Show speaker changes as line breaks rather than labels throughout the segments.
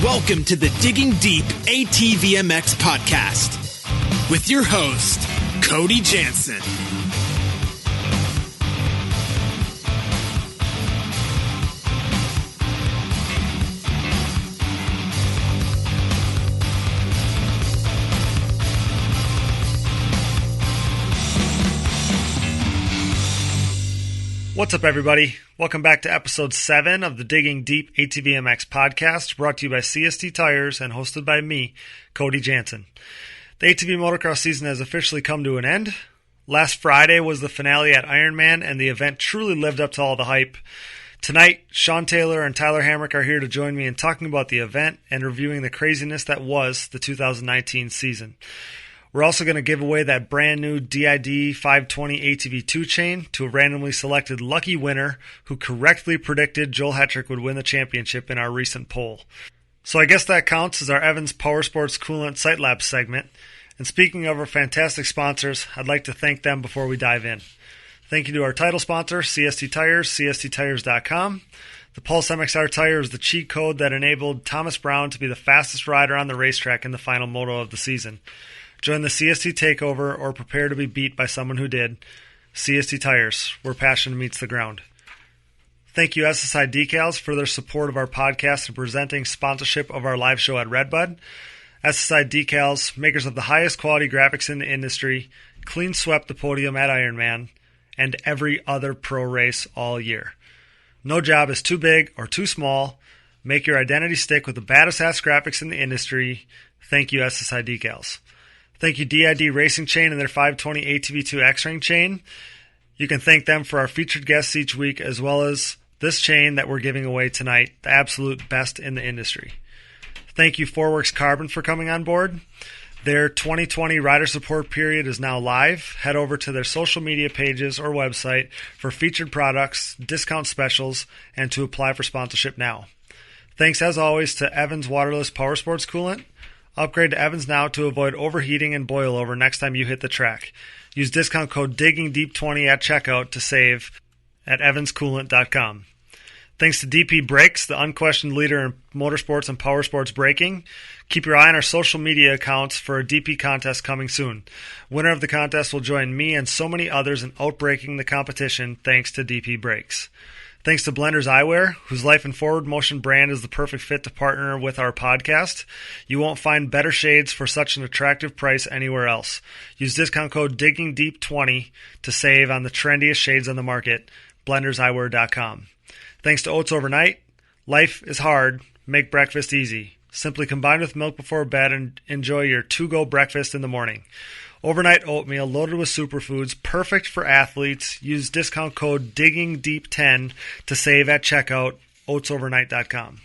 Welcome to the Digging Deep ATVMX podcast with your host, Cody Janssen.
What's up, everybody? Welcome back to episode 7 of the Digging Deep ATVMX podcast, brought to you by CST Tires and hosted by me, Cody Janssen. The ATV Motocross season has officially come to an end. Last Friday was the finale at Ironman, and the event truly lived up to all the hype. Tonight, Taylor and Tyler Hamrick are here to join me in talking about the event and reviewing the craziness that was the 2019 season. We're also going to give away that brand new DID 520 ATV2 chain to a randomly selected lucky winner who correctly predicted Joel Hetrick would win the championship in our recent poll. So I guess that counts as our Evans Powersports Coolant Sight Lab segment. And speaking of our fantastic sponsors, I'd like to thank them before we dive in. Thank you to our title sponsor, CST Tires, CSTTires.com. The Pulse MXR tire is the cheat code that enabled Thomas Brown to be the fastest rider on the racetrack in the final moto of the season. Join the CST takeover or prepare to be beat by someone who did. CST Tires, where passion meets the ground. Thank you, SSI Decals, for their support of our podcast and presenting sponsorship of our live show at Redbud. SSI Decals, makers of the highest quality graphics in the industry, clean swept the podium at Ironman and every other pro race all year. No job is too big or too small. Make your identity stick with the baddest ass graphics in the industry. Thank you, SSI Decals. Thank you, DID Racing Chain and their 520 ATV2 X-Ring chain. You can thank them for our featured guests each week, as well as this chain that we're giving away tonight, the absolute best in the industry. Thank you, Forworks Carbon, for coming on board. Their 2020 rider support period is now live. Head over to their social media pages or website for featured products, discount specials, and to apply for sponsorship now. Thanks, as always, to Evans Waterless Powersports Coolant. Upgrade to Evans now to avoid overheating and boil over next time you hit the track. Use discount code DIGGINGDEEP20 at checkout to save at evanscoolant.com. Thanks to DP Brakes, the unquestioned leader in motorsports and powersports braking. Keep your eye on our social media accounts for a DP contest coming soon. Winner of the contest will join me and so many others in outbreaking the competition thanks to DP Brakes. Thanks to Blenders Eyewear, whose Life and Forward Motion brand is the perfect fit to partner with our podcast. You won't find better shades for such an attractive price anywhere else. Use discount code DIGGINGDEEP20 to save on the trendiest shades on the market, blenderseyewear.com. Thanks to Oats Overnight. Life is hard. Make breakfast easy. Simply combine with milk before bed and enjoy your to-go breakfast in the morning. Overnight oatmeal loaded with superfoods, perfect for athletes. Use discount code DIGGINGDEEP10 to save at checkout, oatsovernight.com.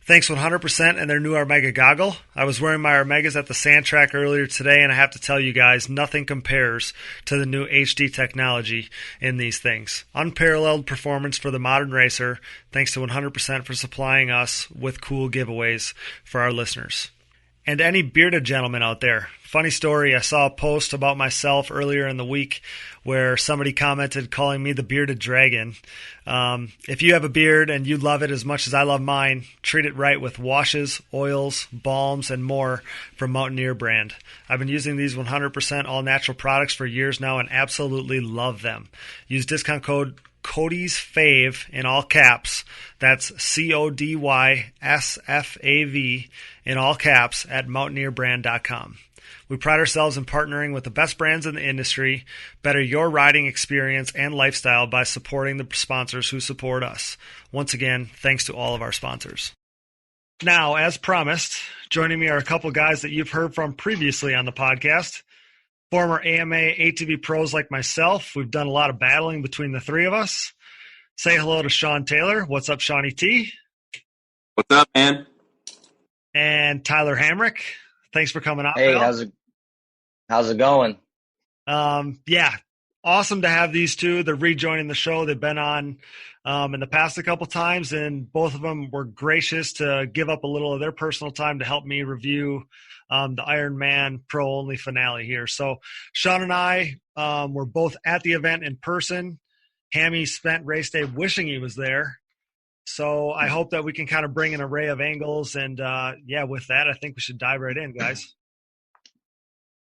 Thanks 100% and their new Armega goggle. I was wearing my Armegas at the sand track earlier today, and I have to tell you guys, nothing compares to the new HD technology in these things. Unparalleled performance for the modern racer. Thanks to 100% for supplying us with cool giveaways for our listeners. And any bearded gentlemen out there. Funny story, I saw a post about myself earlier in the week where somebody commented calling me the bearded dragon. If you have a beard and you love it as much as I love mine, treat it right with washes, oils, balms, and more from Mountaineer brand. I've been using these 100% all-natural products for years now and absolutely love them. Use discount code Cody's Fave in all caps. That's CODYSFAV in all caps at mountaineerbrand.com. We pride ourselves in partnering with the best brands in the industry. Better your riding experience and lifestyle by supporting the sponsors who support us. Once again, thanks to all of our sponsors. Now, as promised, joining me are a couple guys that you've heard from previously on the podcast. Former AMA ATV pros like myself. We've done a lot of battling between the three of us. Say hello to Taylor. What's up, Shawnee T?
What's up, man?
And Tyler Hamrick. Thanks for coming out.
Hey,
Bill.
how's it going?
Yeah, awesome to have these two. They're rejoining the show. They've been on in the past a couple times, and both of them were gracious to give up a little of their personal time to help me review the Ironman Pro Only finale here. So Sean and I were both at the event in person. Hammy spent race day wishing he was there. So I hope that we can kind of bring an array of angles. And with that, I think we should dive right in, guys.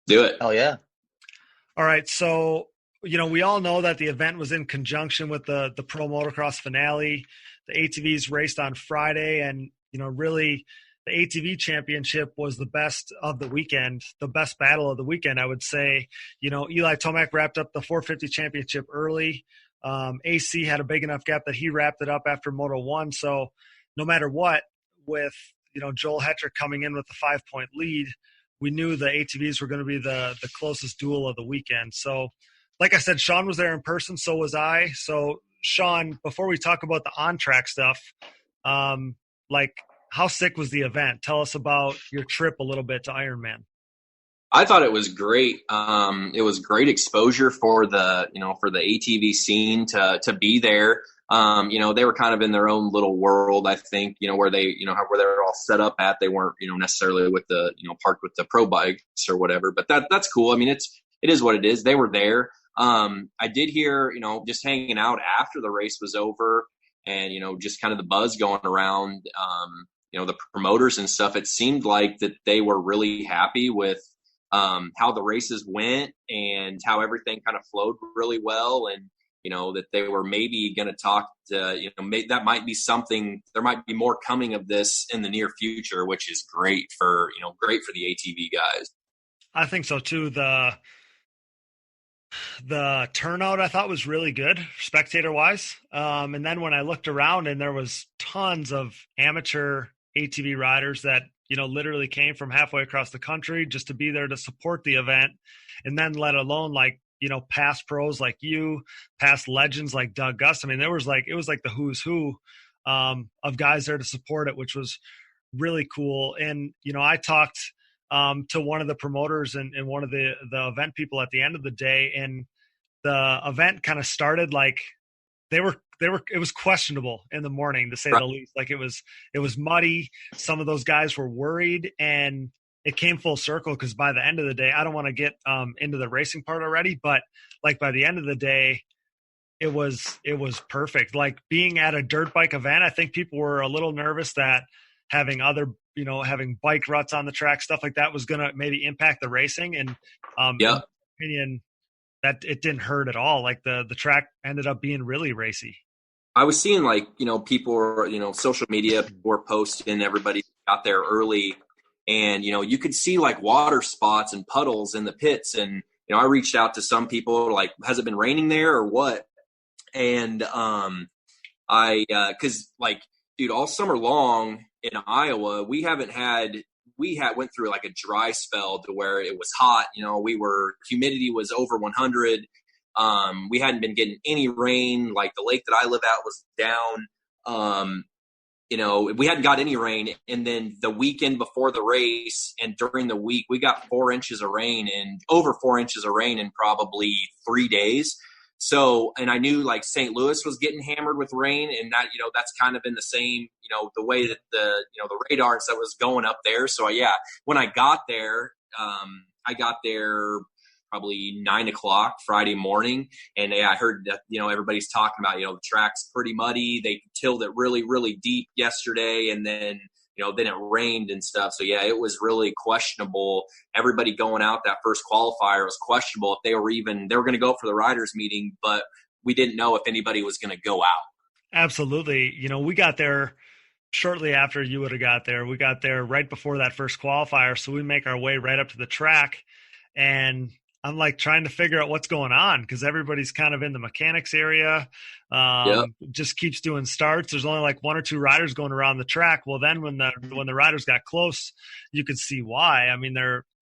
Do it.
Oh yeah.
All right. So, we all know that the event was in conjunction with the Pro Motocross finale. The ATVs raced on Friday, and, really the ATV Championship was the best of the weekend, the best battle of the weekend, I would say. Eli Tomac wrapped up the 450 Championship early. AC had a big enough gap that he wrapped it up after Moto 1. So no matter what, with, Joel Hetrick coming in with the 5-point lead, we knew the ATVs were going to be the closest duel of the weekend. So like I said, Sean was there in person. So was I. So Sean, before we talk about the on-track stuff, how sick was the event? Tell us about your trip a little bit to Ironman.
I thought it was great. It was great exposure for the ATV scene to be there. They were kind of in their own little world, I think, where they were all set up at. They weren't, necessarily with the, parked with the pro bikes or whatever, but that's cool. I mean, it is what it is. They were there. I did hear, just hanging out after the race was over and, just kind of the buzz going around, the promoters and stuff. It seemed like that they were really happy with how the races went and how everything kind of flowed really well. And, that they were maybe going to talk to, that might be something, there might be more coming of this in the near future, which is great for the ATV guys.
I think so too. The turnout I thought was really good spectator wise. And then when I looked around and there was tons of amateur ATV riders that, literally came from halfway across the country just to be there to support the event. And then let alone past pros like you, past legends like Doug Gus. I mean, it was like the who's who of guys there to support it, which was really cool. And, I talked to one of the promoters and one of the event people at the end of the day, and the event kind of started it was questionable in the morning, to say the least. Like it was muddy. Some of those guys were worried, and it came full circle because by the end of the day, I don't want to get into the racing part already, but by the end of the day, it was perfect. Like being at a dirt bike event, I think people were a little nervous that having having bike ruts on the track, stuff like that was going to maybe impact the racing. And in my opinion, that it didn't hurt at all. Like the track ended up being really racy.
I was seeing people were, social media were posting, everybody got there early, and, you could see water spots and puddles in the pits. And, I reached out to some people has it been raining there or what? And dude, all summer long in Iowa, we went through a dry spell to where it was hot. Humidity was over 100. We hadn't been getting any rain. Like the lake that I live at was down. We hadn't got any rain. And then the weekend before the race and during the week, we got 4 inches of rain and over 4 inches of rain in probably 3 days. So, and I knew St. Louis was getting hammered with rain, and that, that's kind of in the same, the way that the radar and stuff was going up there. So when I got there, probably 9:00 Friday morning. And I heard that, everybody's talking about, the track's pretty muddy. They tilled it really, really deep yesterday. And then, then it rained and stuff. So it was really questionable. Everybody going out that first qualifier was questionable if they were going to go for the riders meeting, but we didn't know if anybody was going to go out.
Absolutely. We got there shortly after you would have got there. We got there right before that first qualifier. So we make our way right up to the track, and I'm trying to figure out what's going on because everybody's kind of in the mechanics area. Just keeps doing starts. There's only 1 or 2 riders going around the track. Well, then when the riders got close, you could see why. I mean,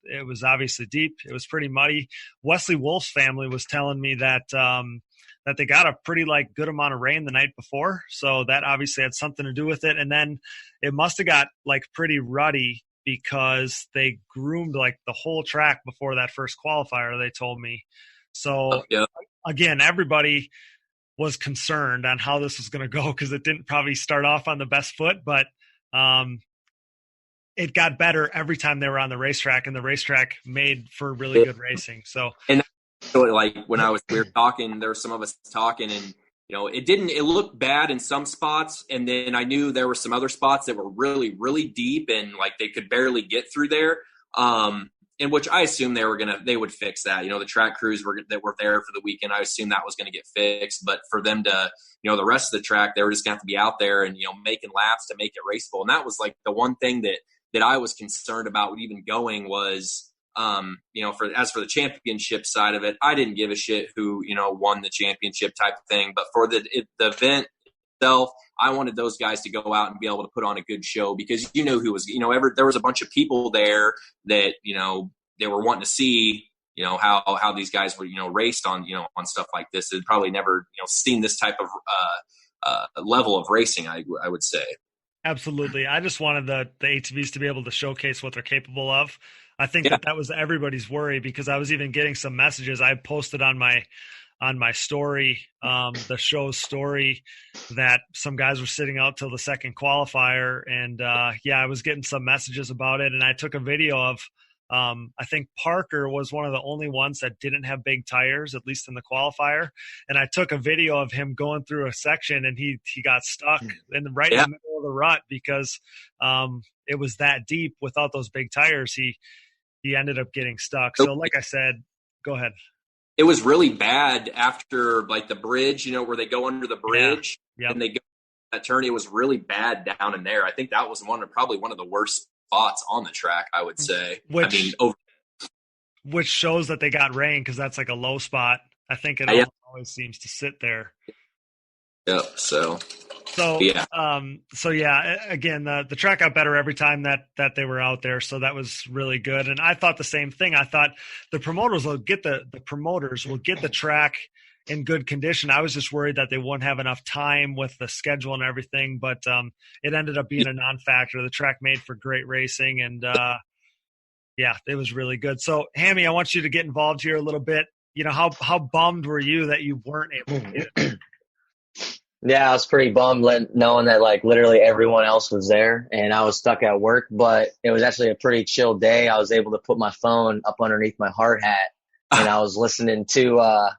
it was obviously deep. It was pretty muddy. Wesley Wolf's family was telling me that they got a pretty good amount of rain the night before. So that obviously had something to do with it. And then it must have got pretty ruddy because they groomed the whole track before that first qualifier, they told me. So again, everybody was concerned on how this was going to go because it didn't probably start off on the best foot, but it got better every time they were on the racetrack, and the racetrack made for really good racing. So
when we were talking, there were some of us talking, and it looked bad in some spots. And then I knew there were some other spots that were really, really deep and like they could barely get through there. In which I assumed they would fix that. The track crews that were there for the weekend, I assumed that was going to get fixed. But for them to, the rest of the track, they were just going to have to be out there and, making laps to make it raceable. And that was like the one thing that I was concerned about with even going was, as for the championship side of it, I didn't give a shit who, won the championship type of thing. But for the event itself, I wanted those guys to go out and be able to put on a good show because who was, there was a bunch of people there that, they were wanting to see, how these guys were, raced on, on stuff like this. They'd probably never, seen this type of level of racing, I would say.
Absolutely. I just wanted the ATVs to be able to showcase what they're capable of. I think that was everybody's worry because I was even getting some messages. I posted on my story, the show's story, that some guys were sitting out till the second qualifier. And I was getting some messages about it. And I took a video of, I think Parker was one of the only ones that didn't have big tires, at least in the qualifier. And I took a video of him going through a section and he got stuck in the middle of the rut because it was that deep without those big tires. He ended up getting stuck. So like I said, go ahead.
It was really bad after like the bridge, where they go under the bridge and they go that turn. It was really bad down in there. I think that was probably one of the worst spots on the track, I would say.
Which shows that they got rain because that's like a low spot. I think it always seems to sit there.
Yep.
Again, the track got better every time that they were out there. So that was really good. And I thought the same thing. I thought the promoters will get the track in good condition. I was just worried that they wouldn't have enough time with the schedule and everything, but it ended up being a non-factor. The track made for great racing and it was really good. So Hammy, I want you to get involved here a little bit. How bummed were you that you weren't able to get it?
Yeah, I was pretty bummed knowing that like literally everyone else was there and I was stuck at work, but it was actually a pretty chill day. I was able to put my phone up underneath my hard hat and I was listening to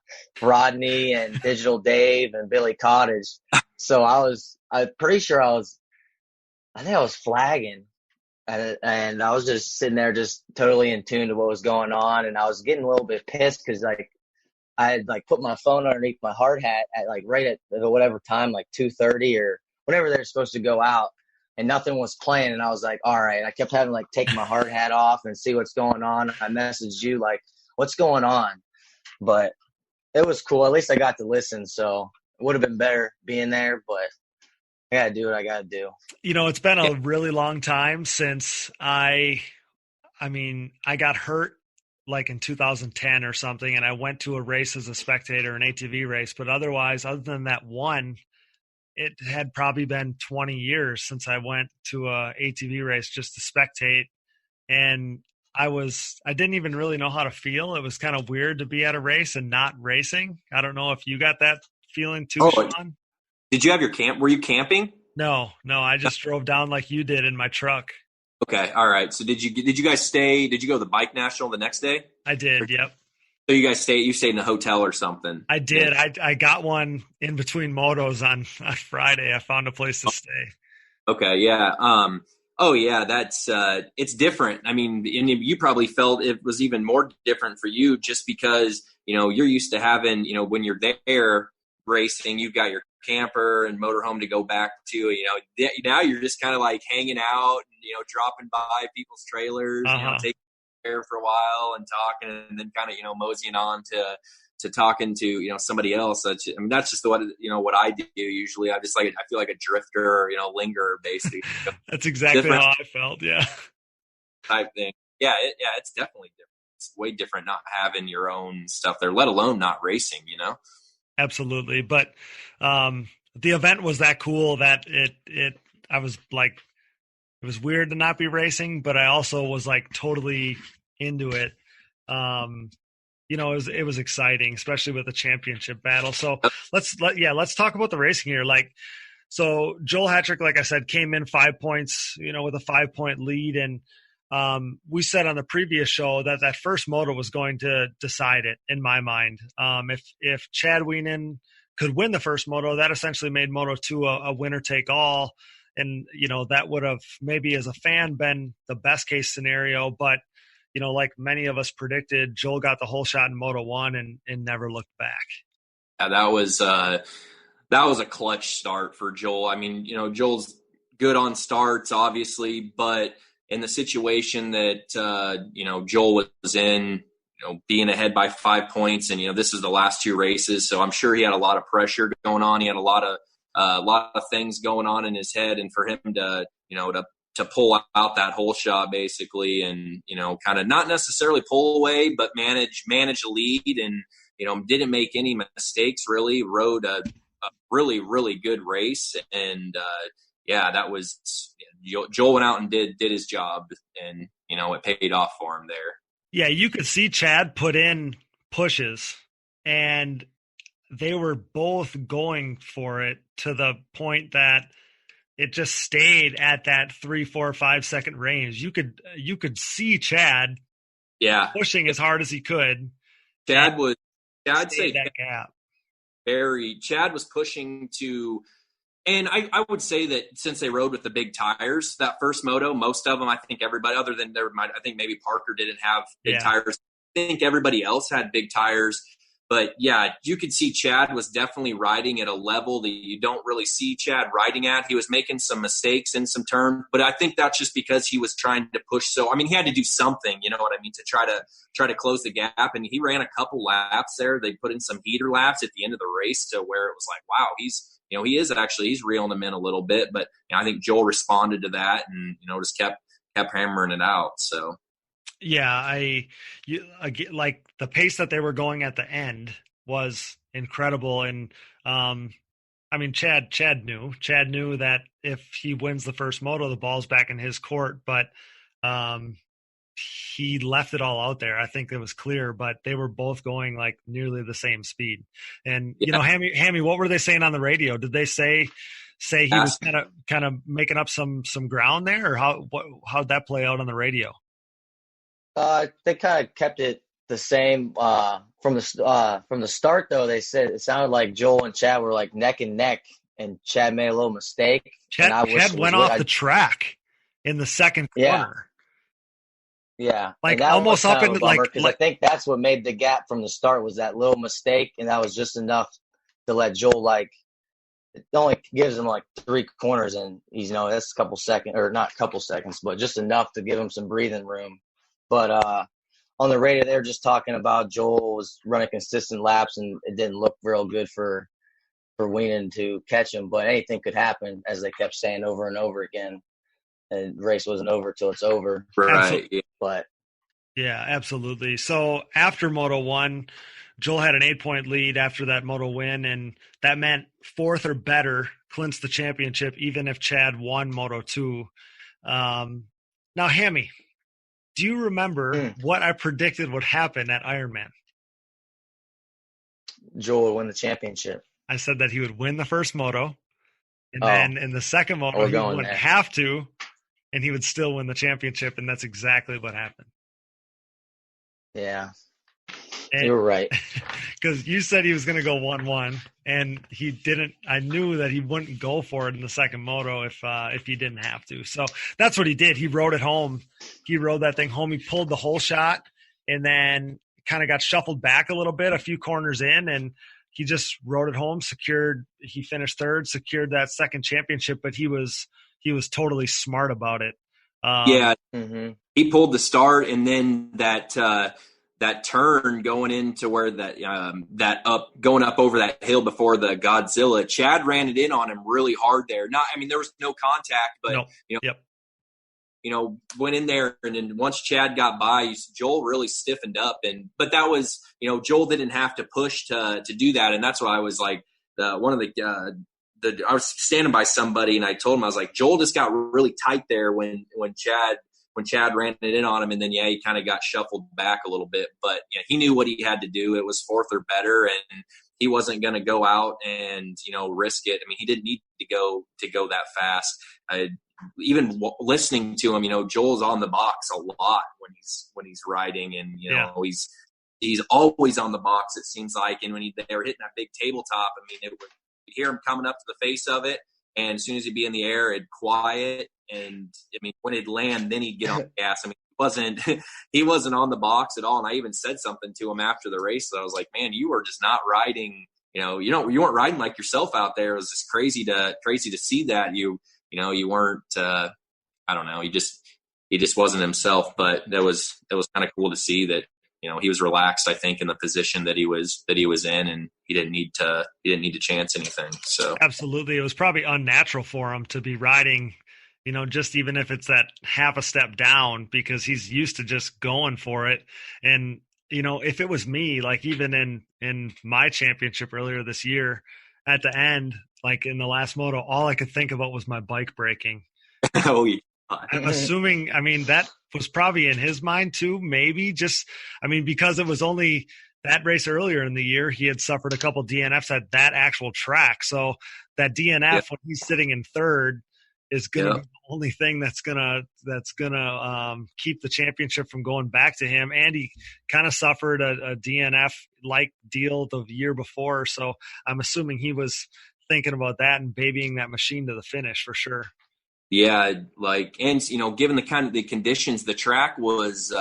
Rodney and Digital Dave and Billy Cottage. So I'm pretty sure I think I was flagging and I was just sitting there just totally in tune to what was going on. And I was getting a little bit pissed because like I had like put my phone underneath my hard hat at like right at whatever time, like 2:30 or whenever they're supposed to go out, and nothing was playing. And I was like, all right. I kept having like take my hard hat off and see what's going on. I messaged you like, what's going on? But it was cool. At least I got to listen. So it would have been better being there, but I got to do what I got to do.
It's been a really long time since I got hurt like in 2010 or something, and I went to a race as a spectator, an ATV race. But otherwise, other than that one, it had probably been 20 years since I went to a ATV race just to spectate. And I didn't even really know how to feel. It was kind of weird to be at a race and not racing. I don't know if you got that feeling too, Sean.
Did you have your camp? Were you camping?
No, I just drove down like you did in my truck.
Okay. All right. So did you guys stay? Did you go to the bike national the next day?
I did. Yep.
So you stayed in a hotel or something?
I did. I got one in between motos on Friday. I found a place to stay.
Okay. Yeah. That's, it's different. I mean, and you probably felt it was even more different for you just because, you're used to having, when you're there racing, you've got your camper and motorhome to go back to, now you're just kind of like hanging out and, dropping by people's trailers, taking care for a while and talking and then kind of, moseying on to talking to, somebody else. That's just what I do usually. I feel like a drifter, lingerer basically.
That's exactly how I felt. Yeah.
Type thing. Yeah. It's definitely different. It's way different not having your own stuff there, let alone not racing,
Absolutely. But the event was that cool that I was like, it was weird to not be racing, but I also was like totally into it. It was exciting, especially with the championship battle. So let's talk about the racing here. So Joel Hetrick, like I said, came in 5 points, with a 5-point lead. And we said on the previous show that first moto was going to decide it in my mind. If Chad Wienen could win the first moto, that essentially made Moto 2 a winner take all. And, that would have maybe as a fan been the best case scenario. But, like many of us predicted, Joel got the whole shot in Moto 1 and never looked back.
Yeah, that was a clutch start for Joel. I mean, Joel's good on starts, obviously, but in the situation that, Joel was in, being ahead by 5 points, and, this is the last 2 races. So I'm sure he had a lot of pressure going on. He had a lot of things going on in his head, and for him to, to pull out that whole shot basically, and, kind of not necessarily pull away, but manage the lead, and, didn't make any mistakes really, rode a really, really good race. And, that was Joel went out and did his job, and, it paid off for him there.
Yeah, you could see Chad put in pushes, and they were both going for it to the point that it just stayed at that 3, 4, 5 second range. You could see Chad pushing as hard as he could.
Chad was pushing to, and I would say that since they rode with the big tires that first moto, most of them, I think everybody other than I think maybe Parker didn't have big tires. I think everybody else had big tires. But, yeah, you could see Chad was definitely riding at a level that you don't really see Chad riding at. He was making some mistakes in some turns, but I think that's just because he was trying to push. So, I mean, he had to do something, you know what I mean, to try to close the gap. And he ran a couple laps there. They put in some heater laps at the end of the race to where it was like, wow, he's reeling them in a little bit. But I think Joel responded to that and, just kept hammering it out. So.
Yeah, like the pace that they were going at the end was incredible. And, I mean, Chad knew that if he wins the first moto, the ball's back in his court, but, he left it all out there. I think it was clear, but they were both going like nearly the same speed. And, Hammy, what were they saying on the radio? Did they say he was kind of making up some ground there, or how'd that play out on the radio?
They kind of kept it the same from the start, though. They said it sounded like Joel and Chad were like neck and neck, and Chad made a little mistake.
Chad went off the track in the second corner.
Yeah,
like almost up into
because I think that's what made the gap from the start was that little mistake, and that was just enough to let Joel it only gives him like 3 corners, and he's that's a couple seconds, or not a couple seconds, but just enough to give him some breathing room. But on the radio, they were just talking about Joel was running consistent laps, and it didn't look real good for Weenan to catch him. But anything could happen, as they kept saying over and over again. And the race wasn't over till it's over.
Right.
But
yeah, absolutely. So after Moto 1, Joel had an 8-point lead after that Moto win, and that meant 4th or better clinched the championship, even if Chad won Moto 2. Now, Hammy, do you remember what I predicted would happen at Ironman?
Joel would win the championship.
I said that he would win the first moto, and then in the second moto, he wouldn't have to, and he would still win the championship, and that's exactly what happened.
Yeah, you were right.
Because you said he was going to go 1-1, and he didn't. I knew that he wouldn't go for it in the second moto if he didn't have to. So that's what he did. He rode it home. He rode that thing home. He pulled the whole shot, and then kind of got shuffled back a little bit, a few corners in, and he just rode it home. He finished 3rd, secured that second championship. But he was totally smart about it.
He pulled the start, and then that turn going into where going up over that hill before the Godzilla, Chad ran it in on him really hard there. There was no contact, but went in there, and then once Chad got by, Joel really stiffened up, but that was, Joel didn't have to push to do that, and that's what I was like. I was standing by somebody, and I told him, I was like, Joel just got really tight there when Chad ran it in on him, and then he kind of got shuffled back a little bit, but he knew what he had to do. It was 4th or better, and he wasn't going to go out and risk it. He didn't need to go that fast. Even listening to him, Joel's on the box a lot when he's riding, and he's he's always on the box, it seems like. And when they were hitting that big tabletop, I mean, you'd hear him coming up to the face of it, and as soon as he'd be in the air, it'd quiet. And I mean, when it'd land, then he'd get on the gas. I mean, he wasn't on the box at all. And I even said something to him after the race. I was like, man, you were just not riding. You weren't riding like yourself out there. It was just crazy to see that you weren't. I don't know. He just wasn't himself. But it was kind of cool to see that. He was relaxed, I think, in the position that he was in, and he didn't need to chance anything. So
absolutely, it was probably unnatural for him to be riding, just even if it's that half a step down, because he's used to just going for it. And if it was me, like even in my championship earlier this year, at the end, like in the last moto, all I could think about was my bike braking.
Oh yeah.
I'm assuming, that was probably in his mind too, maybe because it was only that race earlier in the year, he had suffered a couple DNFs at that actual track. So that DNF when he's sitting in third is going to be the only thing that's going to keep the championship from going back to him. And he kind of suffered a DNF like deal the year before. So I'm assuming he was thinking about that and babying that machine to the finish for sure.
Yeah, given the conditions, the track was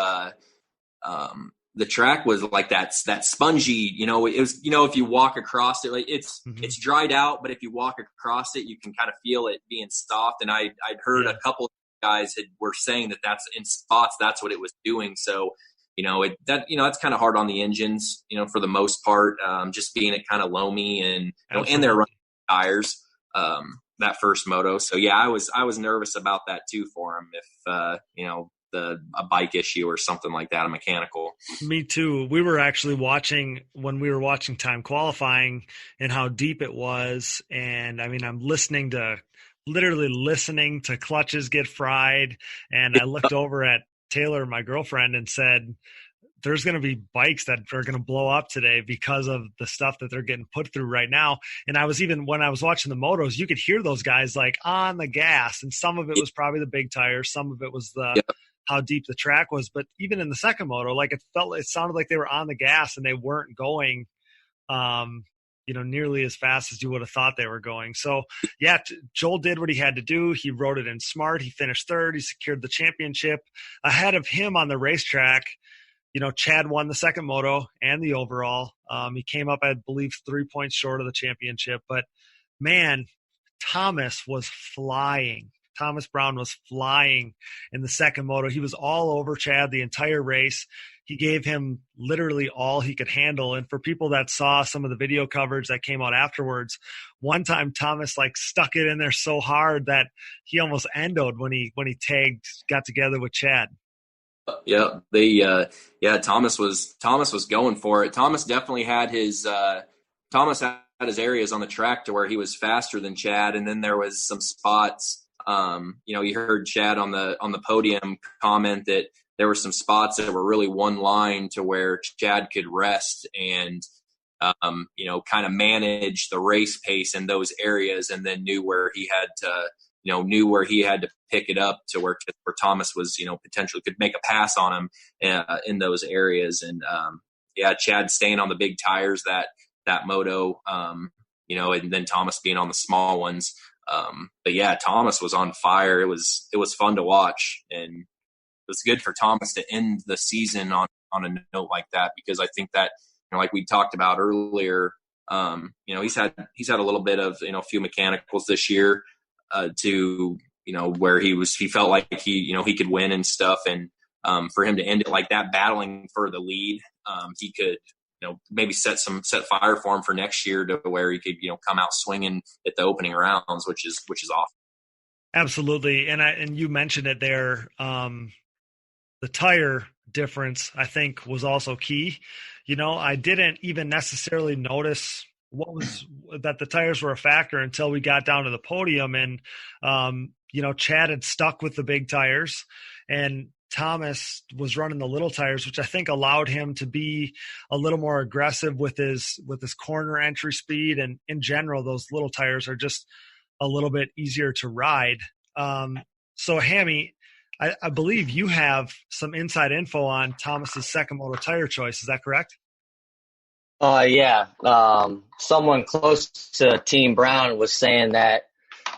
like that spongy. It was if you walk across it, like it's dried out, but if you walk across it, you can kind of feel it being soft. And I'd heard a couple of guys were saying that that's in spots that's what it was doing. So that's kind of hard on the engines, for the most part, just being it kind of loamy and they're running tires. That first moto. So yeah, I was nervous about that too for him. If, a bike issue or something like that, a mechanical.
Me too. We were actually watching time qualifying and how deep it was. And I'm literally listening to clutches get fried. And I looked over at Taylor, my girlfriend, and said, there's going to be bikes that are going to blow up today because of the stuff that they're getting put through right now. And when I was watching the motos, you could hear those guys like on the gas, and some of it was probably the big tires. Some of it was how deep the track was. But even in the second moto, like it sounded like they were on the gas and they weren't going, nearly as fast as you would have thought they were going. So yeah, Joel did what he had to do. He rode it in smart. He finished third. He secured the championship. Ahead of him on the racetrack, Chad won the second moto and the overall. He came up, I believe, 3 points short of the championship. But, man, Thomas was flying. Thomas Brown was flying in the second moto. He was all over Chad the entire race. He gave him literally all he could handle. And for people that saw some of the video coverage that came out afterwards, one time Thomas stuck it in there so hard that he almost endoed when he got together with Chad.
Yeah, Thomas was going for it. Thomas definitely had his areas on the track to where he was faster than Chad, and then there was some spots. You heard Chad on the podium comment that there were some spots that were really one line to where Chad could rest and kind of manage the race pace in those areas, and then knew where he had to pick it up to where Thomas was, potentially could make a pass on him in those areas. And Chad staying on the big tires that moto, and then Thomas being on the small ones. But yeah, Thomas was on fire. It was fun to watch, and it was good for Thomas to end the season on a note like that, because I think that, like we talked about earlier, he's had a little bit of, a few mechanicals this year, where he felt like he could win and stuff. And, for him to end it like that, battling for the lead, he could, maybe set fire for him for next year to where he could, come out swinging at the opening rounds, which is awesome.
Absolutely. And you mentioned it there. The tire difference, I think, was also key. I didn't even necessarily notice that the tires were a factor until we got down to the podium, and Chad had stuck with the big tires and Thomas was running the little tires, which I think allowed him to be a little more aggressive with his corner entry speed. And in general, those little tires are just a little bit easier to ride. So Hammy, I believe you have some inside info on Thomas's second moto tire choice. Is that correct?
Yeah. Someone close to Team Brown was saying that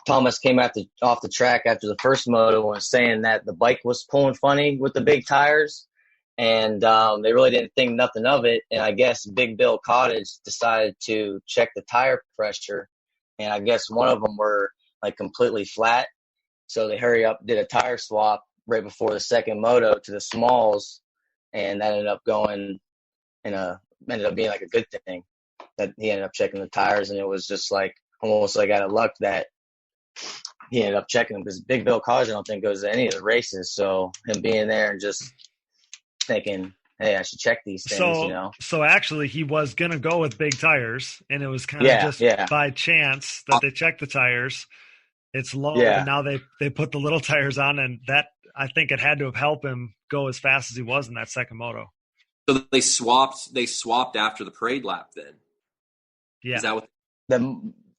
Thomas came off the track after the first moto and was saying that the bike was pulling funny with the big tires, and they really didn't think nothing of it. And I guess Big Bill Cottage decided to check the tire pressure, and I guess one of them were like completely flat. So they hurry up, did a tire swap right before the second moto to the smalls, and that ended up being like a good thing that he ended up checking the tires, and it was just like almost like out of luck that he ended up checking them, because Big Bill Cottage I don't think goes to any of the races. So him being there and just thinking, hey, I should check these things,
So actually he was going to go with big tires, and it was kind of by chance that they checked the tires. It's low, and now they put the little tires on, and that, I think it had to have helped him go as fast as he was in that second moto.
So they swapped after the parade lap then?
Yeah.
Is that what?
That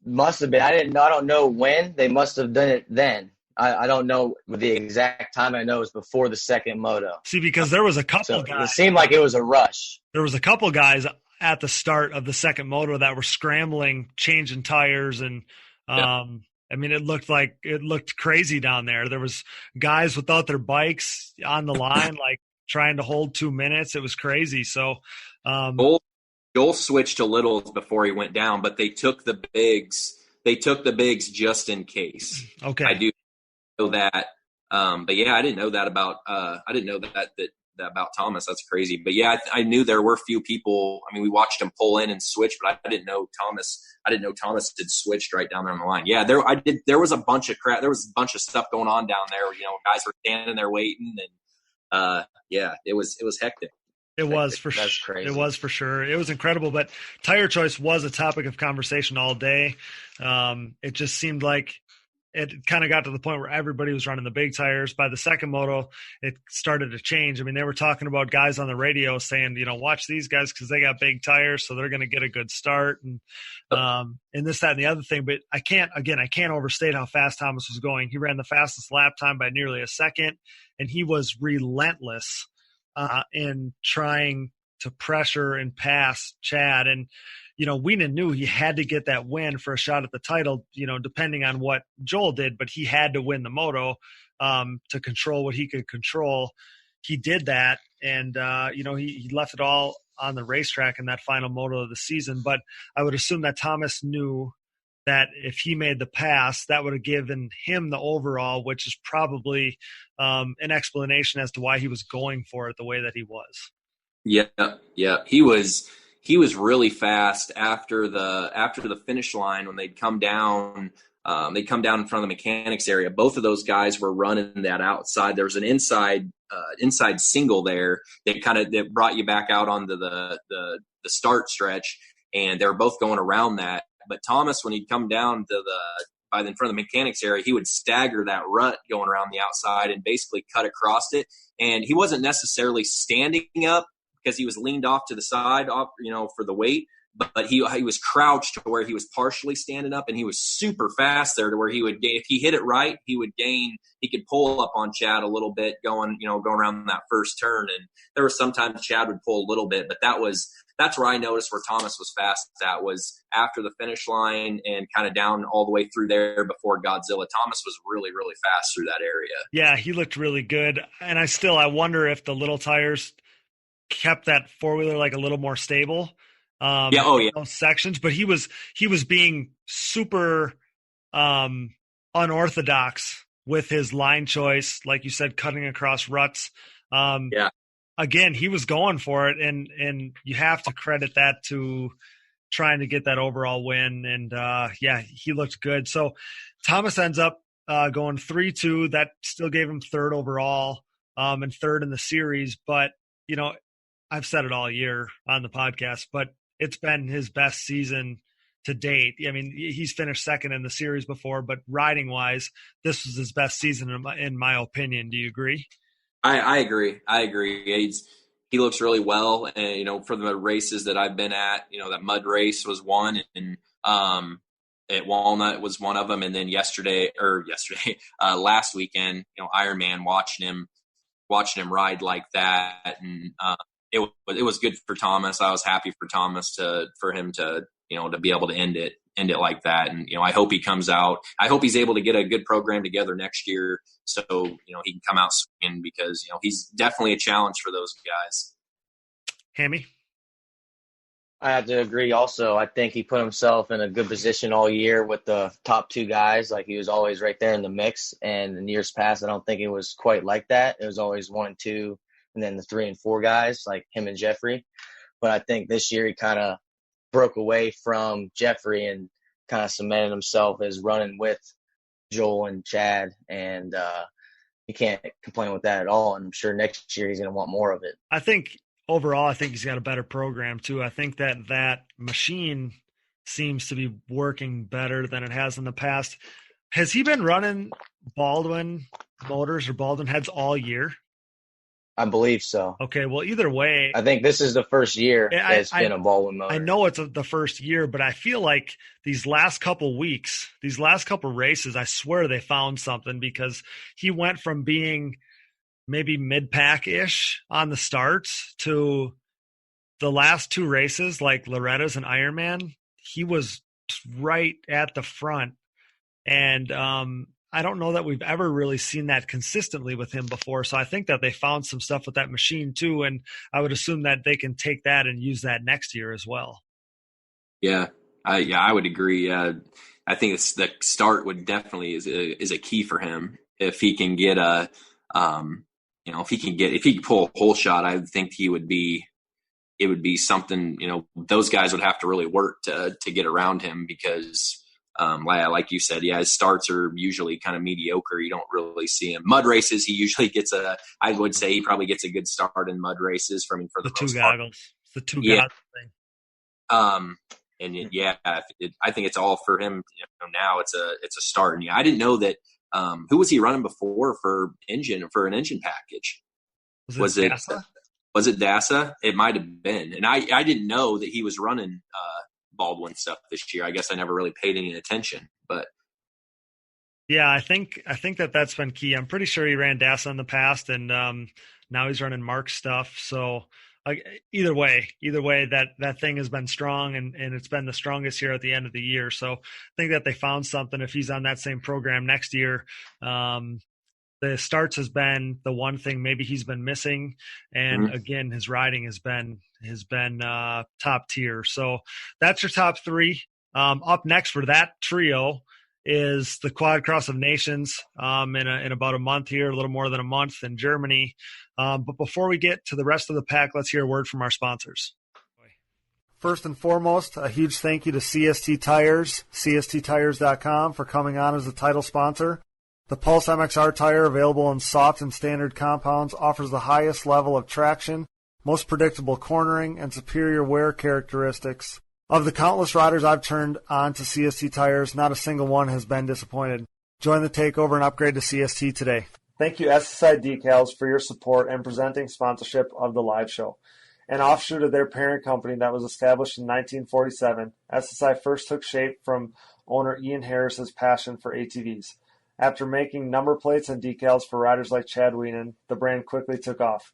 must have been. I don't know when. They must have done it then. I don't know the exact time. I know it was before the second moto.
See, because there was a couple guys.
It seemed like it was a rush.
There was a couple guys at the start of the second moto that were scrambling, changing tires, and I mean, it looked crazy down there. There was guys without their bikes on the line, like trying to hold 2 minutes. It was crazy. So
Joel switched to littles before he went down, but they took the bigs. They took the bigs just in case.
Okay,
I do know that. But yeah, I didn't know that about. I didn't know that about Thomas. That's crazy. But yeah, I knew there were few people. I mean, we watched him pull in and switch, but I didn't know Thomas. I didn't know Thomas had switched right down there on the line. Yeah, there was a bunch of crap. There was a bunch of stuff going on down there. Guys were standing there waiting, and yeah, it was hectic.
It was for sure.
Crazy.
It was for sure. It was incredible. But tire choice was a topic of conversation all day. It just seemed like it kind of got to the point where everybody was running the big tires. By the second moto, it started to change. I mean, they were talking about guys on the radio saying, watch these guys because they got big tires, so they're going to get a good start, and this, that, and the other thing. But I can't overstate how fast Thomas was going. He ran the fastest lap time by nearly a second, and he was relentless in trying to pressure and pass Chad. And Weenan knew he had to get that win for a shot at the title, depending on what Joel did, but he had to win the moto to control what he could control. He did that, and he left it all on the racetrack in that final moto of the season. But I would assume that Thomas knew that if he made the pass, that would have given him the overall, which is probably an explanation as to why he was going for it the way that he was.
Yeah. He was really fast after the finish line when they'd come down. They'd come down in front of the mechanics area. Both of those guys were running that outside. There was an inside single there that brought you back out onto the start stretch, and they were both going around that. But Thomas, when he'd come down in front of the mechanics area, he would stagger that rut going around the outside and basically cut across it. And he wasn't necessarily standing up because he was leaned off to the side, for the weight. But he was crouched to where he was partially standing up, and he was super fast there to where he would gain. If he hit it right, he could pull up on Chad a little bit going around that first turn. And there were sometimes Chad would pull a little bit, but that's where I noticed where Thomas was fast. That was after the finish line and kind of down all the way through there before Godzilla. Thomas was really, really fast through that area.
Yeah, he looked really good. And I wonder if the little tires kept that four-wheeler like a little more stable. Those sections, but he was being super unorthodox with his line choice, like you said, cutting across ruts. Again, he was going for it, and you have to credit that to trying to get that overall win. And he looked good. So Thomas ends up going 3-2. That still gave him third overall and third in the series. But I've said it all year on the podcast, but it's been his best season to date. I mean, he's finished second in the series before, but riding wise, this was his best season in my opinion. Do you agree?
I agree. He looks really well. And, for the races that I've been at, that mud race was one. And at Walnut was one of them. And then last weekend, Ironman, watching him ride like that. And it was good for Thomas. I was happy for Thomas for him to be able to end it like that. And, I hope he comes out. I hope he's able to get a good program together next year. So, he can come out swinging because, he's definitely a challenge for those guys.
Hammy?
I have to agree also. I think he put himself in a good position all year with the top two guys. Like, he was always right there in the mix. And in years past, I don't think it was quite like that. It was always 1 and 2, and then the 3 and 4 guys, like him and Jeffrey. But I think this year he kind of broke away from Jeffrey and kind of cemented himself as running with Joel and Chad. And you can't complain with that at all. And I'm sure next year he's going to want more of it.
I think overall, I think he's got a better program too. I think that machine seems to be working better than it has in the past. Has he been running Baldwin motors or Baldwin heads all year?
I believe so.
Okay, well, either way,
I think this is the first year it's been a Baldwin motor.
I know it's the first year, but I feel like these last couple weeks, these last couple races, I swear they found something, because he went from being maybe mid-pack-ish on the starts to the last 2 races, like Loretta's and Ironman, he was right at the front. And I don't know that we've ever really seen that consistently with him before. So I think that they found some stuff with that machine too. And I would assume that they can take that and use that next year as well.
Yeah, I would agree. I think it's the start would definitely is a key for him. If he can get if he could pull a hole shot, I think it would be something, those guys would have to really work to get around him, because like you said, his starts are usually kind of mediocre. You don't really see him. Mud races, he usually I would say he probably gets a good start in mud races for the
2 goggles. The 2 goggles thing.
I think it's all for him. Now it's a start. And I didn't know that. Who was he running before for an engine package? Was it DASA? It might have been. And I didn't know that he was running Baldwin stuff this year. I guess I never really paid any attention, but
yeah, I think that's been key. I'm pretty sure he ran DASA in the past, and now he's running Mark stuff. So either way, that thing has been strong, and it's been the strongest here at the end of the year. So I think that they found something. If he's on that same program next year, the starts has been the one thing maybe he's been missing. And again, his riding has been top tier. So that's your top 3. Up next for that trio is the Quad Cross of Nations in about a month here, a little more than a month in Germany. But before we get to the rest of the pack, let's hear a word from our sponsors. First and foremost, a huge thank you to CST Tires, CSTTires.com, for coming on as the title sponsor. The Pulse MXR tire, available in soft and standard compounds, offers the highest level of traction, most predictable cornering, and superior wear characteristics. Of the countless riders I've turned on to CST tires, not a single one has been disappointed. Join the takeover and upgrade to CST today. Thank you, SSI Decals, for your support and presenting sponsorship of the live show. An offshoot of their parent company that was established in 1947, SSI first took shape from owner Ian Harris's passion for ATVs. After making number plates and decals for riders like Chad Wienen, the brand quickly took off.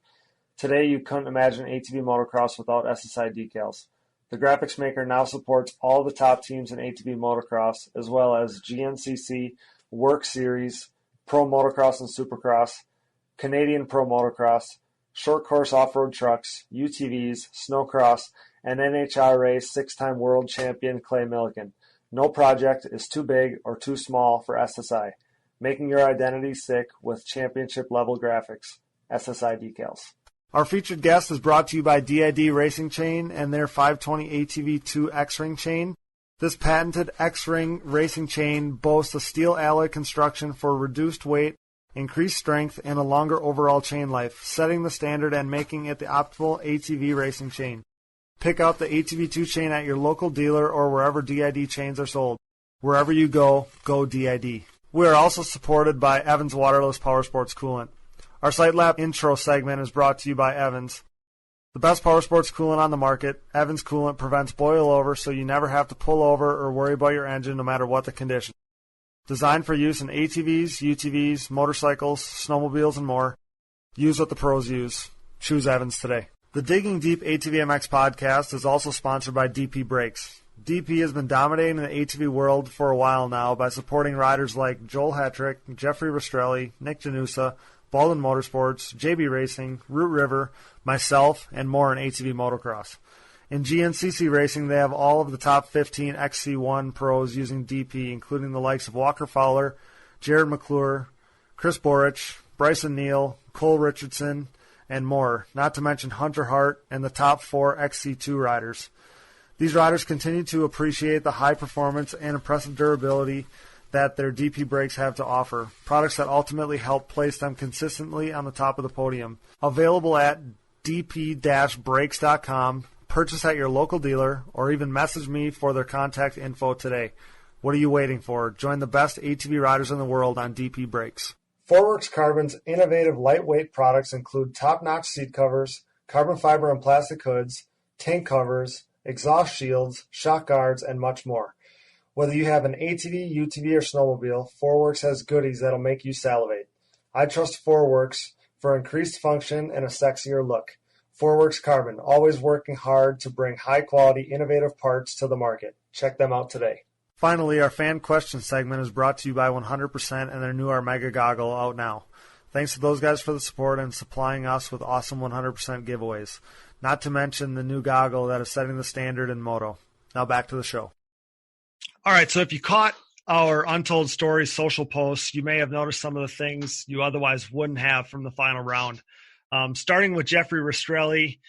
Today, you couldn't imagine ATV motocross without SSI decals. The graphics maker now supports all the top teams in ATV motocross, as well as GNCC, Work Series, Pro Motocross and Supercross, Canadian Pro Motocross, short course off-road trucks, UTVs, snowcross, and NHRA 6-time world champion Clay Milligan. No project is too big or too small for SSI. Making your identity sick with championship-level graphics. SSI Decals. Our featured guest is brought to you by DID Racing Chain and their 520 ATV2 X-Ring chain. This patented X-Ring racing chain boasts a steel alloy construction for reduced weight, increased strength, and a longer overall chain life, setting the standard and making it the optimal ATV racing chain. Pick out the ATV2 chain at your local dealer or wherever DID chains are sold. Wherever you go, go DID. We are also supported by Evans Waterless Power Sports Coolant. Our Sight Lap intro segment is brought to you by Evans. The best power sports coolant on the market, Evans Coolant prevents boil over so you never have to pull over or worry about your engine no matter what the condition. Designed for use in ATVs, UTVs, motorcycles, snowmobiles, and more. Use what the pros use. Choose Evans today. The Digging Deep ATVMX podcast is also sponsored by DP Brakes. DP has been dominating the ATV world for a while now by supporting riders like Joel Hetrick, Jeffrey Rastrelli, Nick Janusa, Baldwin Motorsports, JB Racing, Root River, myself, and more in ATV Motocross. In GNCC Racing, they have all of the top 15 XC1 pros using DP, including the likes of Walker Fowler, Jared McClure, Chris Borich, Bryson Neal, Cole Richardson, and more, not to mention Hunter Hart and the top 4 XC2 riders. These riders continue to appreciate the high performance and impressive durability that their DP brakes have to offer, products that ultimately help place them consistently on the top of the podium. Available at dp-brakes.com, purchase at your local dealer, or even message me for their contact info today. What are you waiting for? Join the best ATV riders in the world on DP Brakes. Forworks Carbon's innovative lightweight products include top-notch seat covers, carbon fiber and plastic hoods, tank covers, exhaust shields, shock guards, and much more. Whether you have an ATV, UTV, or snowmobile, Forworks has goodies that'll make you salivate. I trust Forworks for increased function and a sexier look. Forworks Carbon, always working hard to bring high-quality, innovative parts to the market. Check them out today. Finally, our fan question segment is brought to you by 100% and their new Armega goggle out now. Thanks to those guys for the support and supplying us with awesome 100% giveaways. Not to mention the new goggle that is setting the standard in moto. Now back to the show. All right, so if you caught our Untold Stories social posts, you may have noticed some of the things you otherwise wouldn't have from the final round. Starting with Jeffrey Rastrelli,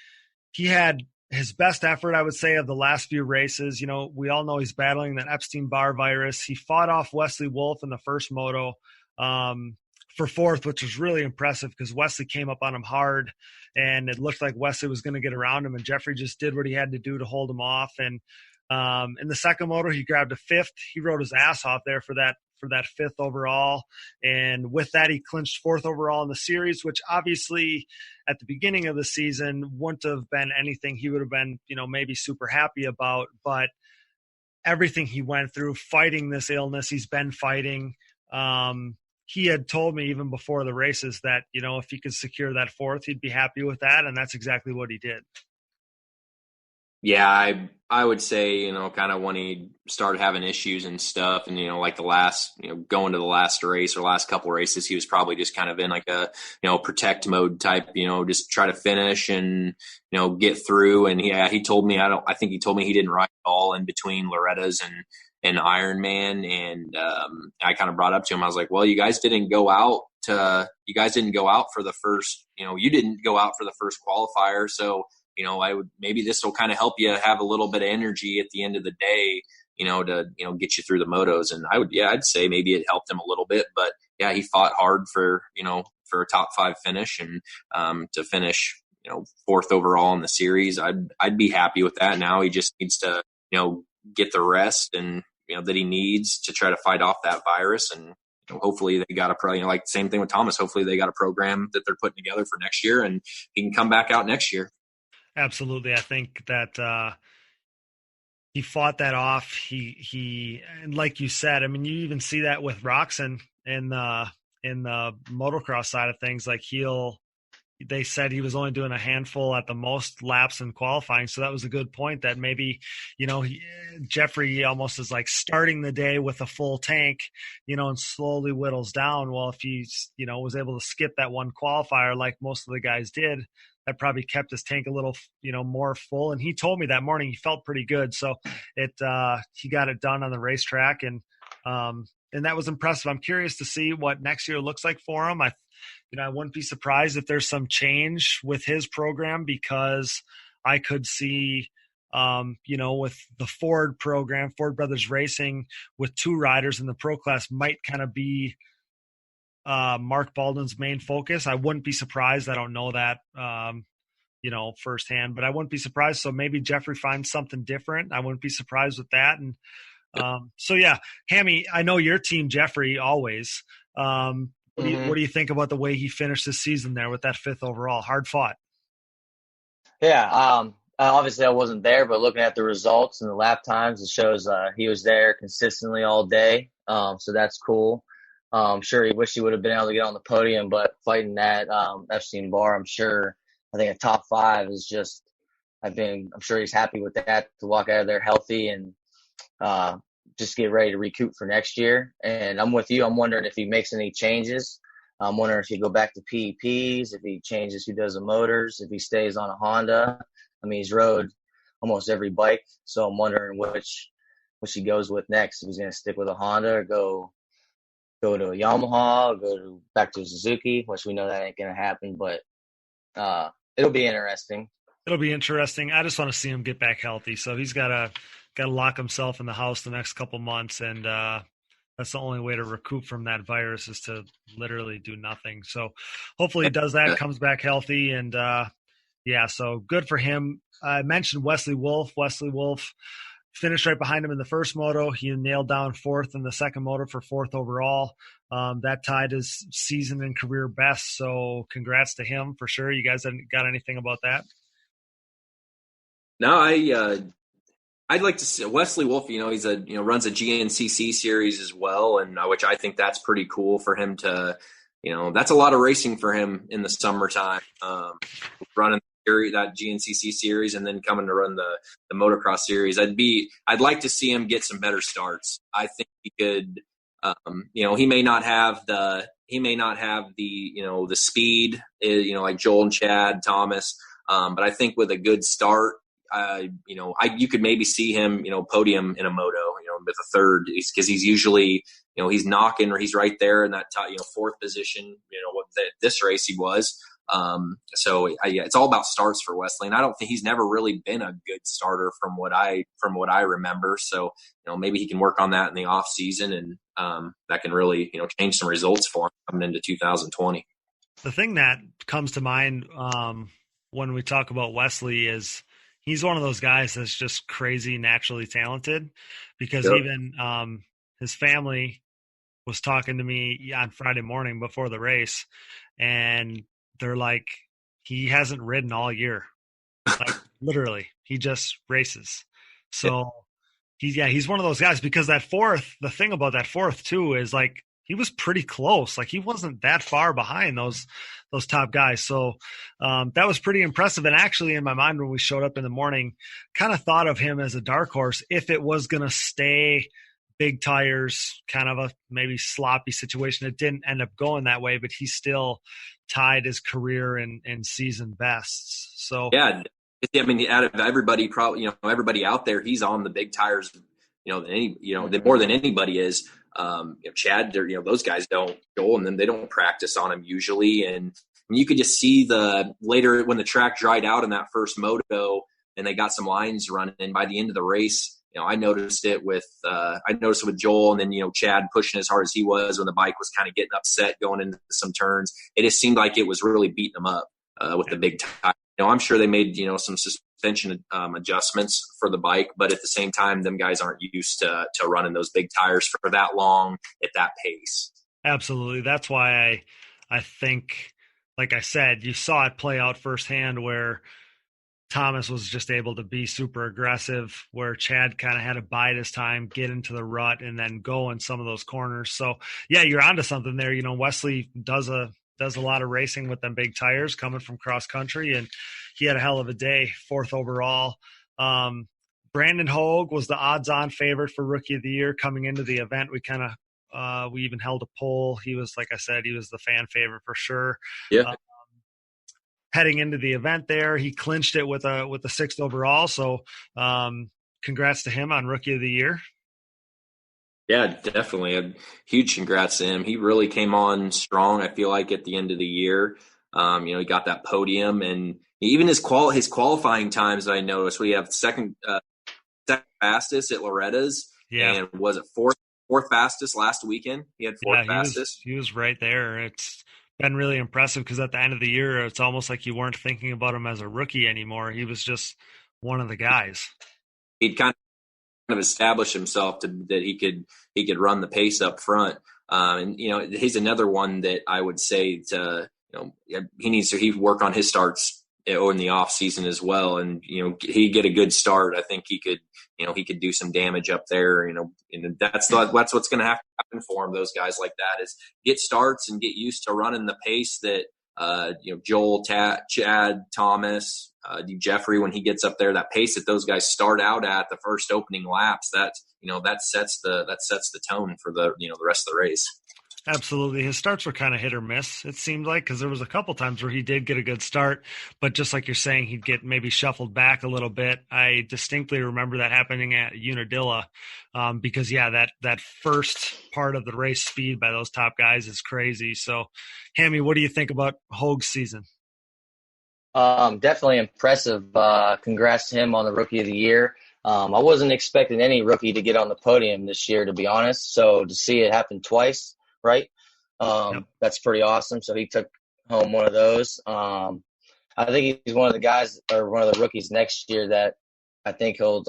he had his best effort, I would say, of the last few races. You know, we all know he's battling that Epstein-Barr virus. He fought off Wesley Wolf in the first moto for fourth, which was really impressive because Wesley came up on him hard, and it looked like Wesley was going to get around him, and Jeffrey just did what he had to do to hold him off. And in the second moto, he grabbed a fifth. He rode his ass off there for that fifth overall. And with that, he clinched fourth overall in the series, which obviously at the beginning of the season wouldn't have been anything he would have been, maybe super happy about. But everything he went through, fighting this illness he's been fighting, he had told me even before the races that, if he could secure that fourth, he'd be happy with that. And that's exactly what he did.
Yeah, I would say, kind of when he started having issues and stuff and, like the last, going to the last race or last couple races, he was probably just kind of in like a, protect mode type, just try to finish and, get through. And he told me, I think he told me he didn't ride at all in between Loretta's and Ironman. And I kind of brought up to him, I was like, well, you guys didn't go out for the first, you didn't go out for the first qualifier. So, maybe this will kind of help you have a little bit of energy at the end of the day, to, get you through the motos. And I'd say maybe it helped him a little bit, but yeah, he fought hard for a top 5 finish and, to finish, fourth overall in the series. I'd be happy with that. Now he just needs to, get the rest and, that he needs to try to fight off that virus. And hopefully they got like the same thing with Thomas. Hopefully they got a program that they're putting together for next year and he can come back out next year. Absolutely.
I think that he fought that off. He and like you said, I mean, you even see that with Roxon in the motocross side of things. Like they said he was only doing a handful at the most laps in qualifying. So that was a good point that maybe, Jeffrey almost is like starting the day with a full tank, and slowly whittles down. Well, if he's, was able to skip that one qualifier like most of the guys did, that probably kept his tank a little, more full. And he told me that morning he felt pretty good. So he got it done on the racetrack and that was impressive. I'm curious to see what next year looks like for him. I wouldn't be surprised if there's some change with his program because I could see, with the Ford program, Ford Brothers Racing with 2 riders in the pro class might kind of be Mark Baldwin's main focus. I wouldn't be surprised. I don't know that, firsthand, but I wouldn't be surprised. So maybe Jeffrey finds something different. I wouldn't be surprised with that. And so yeah, Hammy, I know your team, Jeffrey, always. What do you think about the way he finished this season there with that 5th overall? Hard fought.
Yeah. Obviously I wasn't there, but looking at the results and the lap times, it shows he was there consistently all day. So that's cool. I'm sure he wished he would have been able to get on the podium, but fighting that Epstein Barr, I think a top 5 is just. I'm sure he's happy with that to walk out of there healthy and just get ready to recoup for next year. And I'm with you. I'm wondering if he makes any changes. I'm wondering if he go back to PEPs, if he changes who does the motors, if he stays on a Honda. I mean, he's rode almost every bike, so I'm wondering which he goes with next. If he's going to stick with a Honda or go to a Yamaha, or back to a Suzuki, which we know that ain't going to happen. But it'll be interesting.
It'll be interesting. I just want to see him get back healthy. So he's got to lock himself in the house the next couple months, and that's the only way to recoup from that virus is to literally do nothing. So hopefully he does that, comes back healthy, and so good for him. I mentioned Wesley Wolf. Wesley Wolf finished right behind him in the first moto. He nailed down 4th in the second moto for 4th overall. That tied his season and career best. So congrats to him for sure. You guys got anything about that?
No, I'd like to see Wesley Wolf. He's runs a GNCC series as well, and which I think that's pretty cool for him to. That's a lot of racing for him in the summertime, running that GNCC series and then coming to run the motocross series. I'd like to see him get some better starts. I think he could. He may not have the the speed, like Joel and Chad Thomas, but I think with a good start. You could maybe see him, podium in a moto, with a third, because he's usually, he's knocking or he's right there in that top, 4th position, what this race he was. It's all about starts for Wesley, and I don't think he's never really been a good starter from what I remember. So, maybe he can work on that in the off season, and that can really, change some results for him coming into 2020.
The thing that comes to mind when we talk about Wesley is he's one of those guys that's just crazy naturally talented, because even his family was talking to me on Friday morning before the race, and they're like, he hasn't ridden all year. Like literally, he just races. So he's one of those guys, because that 4th, the thing about that 4th too is like he was pretty close. Like he wasn't that far behind those top guys. So that was pretty impressive. And actually in my mind, when we showed up in the morning, kind of thought of him as a dark horse if it was going to stay big tires, kind of a maybe sloppy situation. It didn't end up going that way, but he still tied his career in season bests. So
yeah, I mean, out of everybody, probably, everybody out there, he's on the big tires, more than anybody is. Chad, those guys don't go, and then they don't practice on him usually. And you could just see later when the track dried out in that first moto and they got some lines running. And by the end of the race, I noticed it with Joel, and then, Chad pushing as hard as he was when the bike was kind of getting upset going into some turns. It just seemed like it was really beating them up with the big tire. I'm sure they made, some suspension adjustments for the bike, but at the same time, them guys aren't used to running those big tires for that long at that pace.
Absolutely. That's why I think, like I said, you saw it play out firsthand where Thomas was just able to be super aggressive, where Chad kind of had to bide his time, get into the rut, and then go in some of those corners. So yeah, you're onto something there. Wesley does a lot of racing with them big tires coming from cross country, and he had a hell of a day, 4th overall. Brandon Hogue was the odds-on favorite for Rookie of the Year coming into the event. We even held a poll. He was, like I said, he was the fan favorite for sure.
Yeah.
Heading into the event there, he clinched it with a 6th overall. So congrats to him on Rookie of the Year.
Yeah, definitely. A huge congrats to him. He really came on strong, I feel like, at the end of the year. He got that podium, and even his qualifying times, I noticed, we have second fastest at Loretta's.
Yeah.
And was it fourth fastest last weekend? He had fourth fastest.
He was right there. It's been really impressive, because at the end of the year, it's almost like you weren't thinking about him as a rookie anymore. He was just one of the guys.
He'd kind of established himself that he could run the pace up front. And he's another one that I would say he needs to work on his starts in the off season as well. And, he'd get a good start. I think he could do some damage up there, and that's what's going to have to happen for him. Those guys like that is get starts and get used to running the pace that, Joel, Chad, Thomas, Jeffrey, when he gets up there, that pace that those guys start out at the first opening laps, that sets the tone for the rest of the race.
Absolutely. His starts were kind of hit or miss, it seemed like, because there was a couple times where he did get a good start, but just like you're saying, he'd get maybe shuffled back a little bit. I distinctly remember that happening at Unadilla, because, that first part of the race speed by those top guys is crazy. So, Hammy, what do you think about Hoag's season?
Definitely impressive. Congrats to him on the Rookie of the Year. I wasn't expecting any rookie to get on the podium this year, to be honest. So to see it happen twice, right?
Yep.
That's pretty awesome. So he took home one of those. I think he's one of the guys, or one of the rookies next year, that I think he'll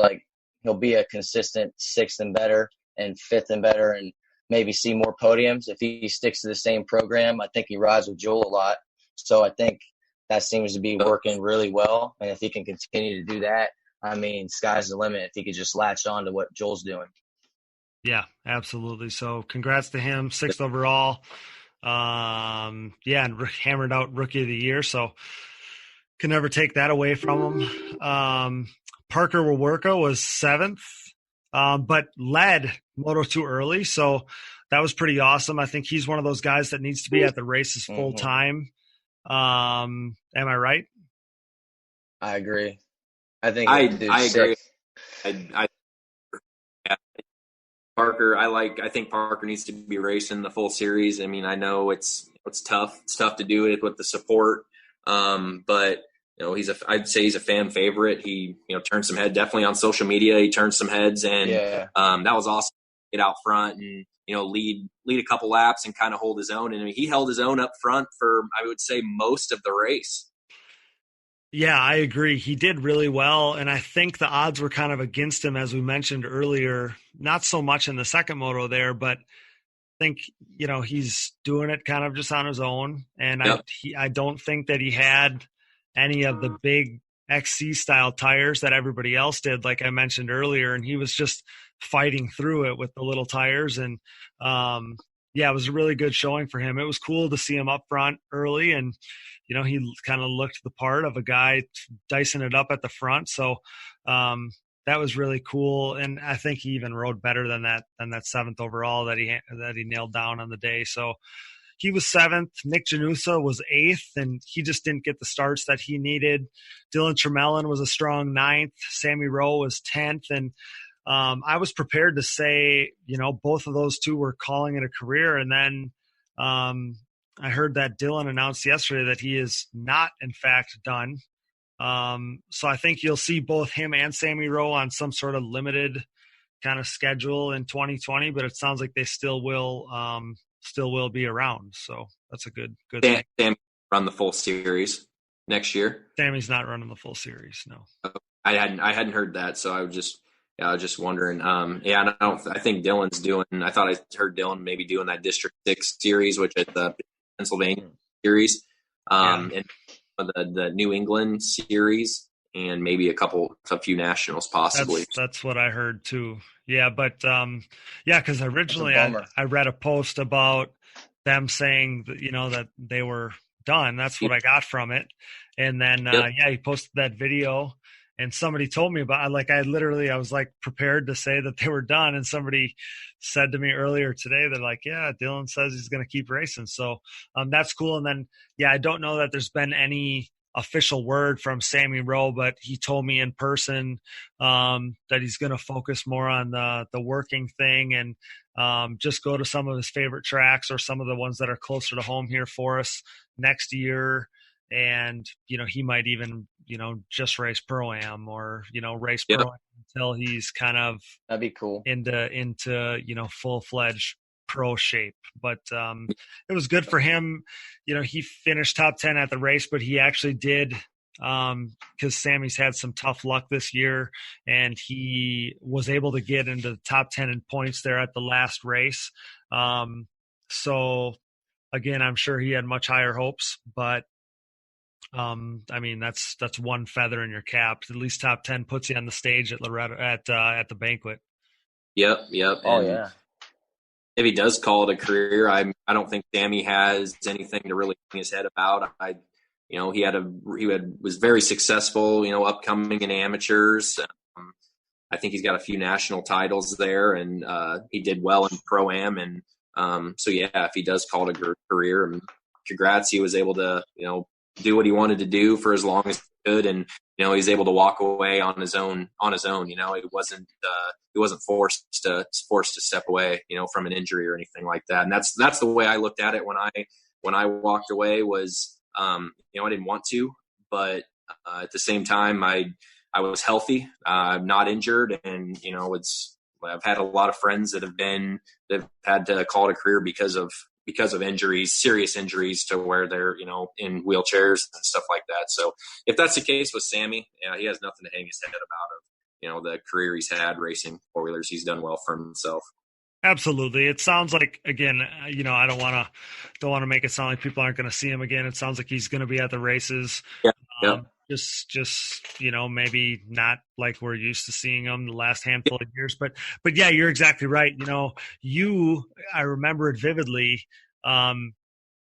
be a consistent 6th and better and 5th and better, and maybe see more podiums if he sticks to the same program. I think he rides with Joel a lot. So I think that seems to be working really well. And if he can continue to do that, I mean, sky's the limit if he could just latch on to what Joel's doing.
Yeah, absolutely. So congrats to him, 6th overall. And hammered out Rookie of the Year. So can never take that away from him. Parker Wawerka was 7th, but led Moto2 early. So that was pretty awesome. I think he's one of those guys that needs to be at the races full time. Am I right?
I agree. I think
I agree. Parker, I think Parker needs to be racing the full series. I mean, I know it's tough. It's tough to do it with the support. But I'd say he's a fan favorite. He, turned some heads definitely on social media. He turned some heads, and that was awesome. Get out front and, lead a couple laps and kind of hold his own. And I mean, he held his own up front for, I would say, most of the race.
Yeah, I agree. He did really well, and I think the odds were kind of against him, as we mentioned earlier. Not so much in the second moto there, but I think, he's doing it kind of just on his own, and yep. I don't think that he had any of the big XC-style tires that everybody else did, like I mentioned earlier, and he was just fighting through it with the little tires, and it was a really good showing for him. It was cool to see him up front early, and he kind of looked the part of a guy dicing it up at the front. So that was really cool. And I think he even rode better than that 7th overall that he nailed down on the day. So he was 7th. Nick Janusa was 8th, and he just didn't get the starts that he needed. Dylan Tremelin was a strong 9th. Sammy Rowe was 10th. And I was prepared to say, both of those two were calling it a career. And then I heard that Dylan announced yesterday that he is not, in fact, done. So I think you'll see both him and Sammy Rowe on some sort of limited kind of schedule in 2020, but it sounds like they still will be around. So that's a good thing.
Sammy run the full series next year.
Sammy's not running the full series. No,
I hadn't heard that. So I was just wondering. I think Dylan's doing. I thought I heard Dylan maybe doing that District 6 series, which is the Pennsylvania series, and the New England series, and maybe a few nationals possibly.
That's what I heard too. Yeah, but because originally I read a post about them saying that, that they were done. That's what I got from it, and then he posted that video. And somebody told me about, I was prepared to say that they were done. And somebody said to me earlier today that Dylan says he's going to keep racing. So that's cool. And then, I don't know that there's been any official word from Sammy Rowe, but he told me in person that he's going to focus more on the working thing and just go to some of his favorite tracks or some of the ones that are closer to home here for us next year. And, he might even, just race Pro-Am or, race Pro-Am until he's kind of
that'd be cool
into, full-fledged pro shape. But it was good for him. He finished top 10 at the race, but he actually did because Sammy's had some tough luck this year, and he was able to get into the top 10 in points there at the last race. So, again, I'm sure he had much higher hopes, but I mean, that's one feather in your cap. At least top 10 puts you on the stage at Loretto at the banquet.
Yep, yep.
Oh
And
yeah.
if he does call it a career, I don't think Sammy has anything to really hang his head about. Was very successful, upcoming in amateurs. I think he's got a few national titles there, and he did well in Pro-Am. And so, yeah, if he does call it a career, and congrats, he was able to, do what he wanted to do for as long as he could. And, he's able to walk away on his own. He wasn't forced to step away, from an injury or anything like that. And that's the way I looked at it when I walked away was, I didn't want to, but at the same time, I was healthy, not injured, and I've had a lot of friends that have had to call it a career because of injuries, serious injuries, to where they're in wheelchairs and stuff like that. So if that's the case with Sammy, he has nothing to hang his head about of the career he's had racing four wheelers. He's done well for himself.
Absolutely. It sounds like, again, I don't want to make it sound like people aren't going to see him again. It sounds like he's going to be at the races.
Yeah. Yeah.
Just maybe not like we're used to seeing him the last handful of years, but yeah, you're exactly right. I remember it vividly.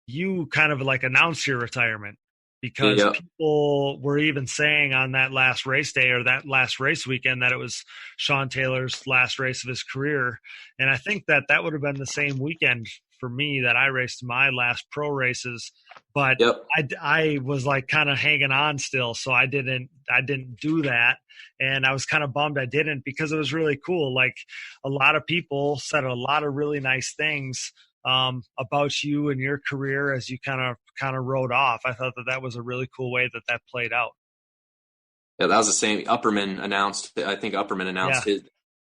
You kind of like announced your retirement because people were even saying on that last race day or that last race weekend that it was Sean Taylor's last race of his career. And I think that would have been the same weekend for me that I raced my last pro races, but I was like kind of hanging on still. So I didn't do that. And I was kind of bummed I didn't, because it was really cool. Like, a lot of people said a lot of really nice things about you and your career as you kind of rode off. I thought that was a really cool way that played out.
Yeah, that was the same. I think Upperman announced his.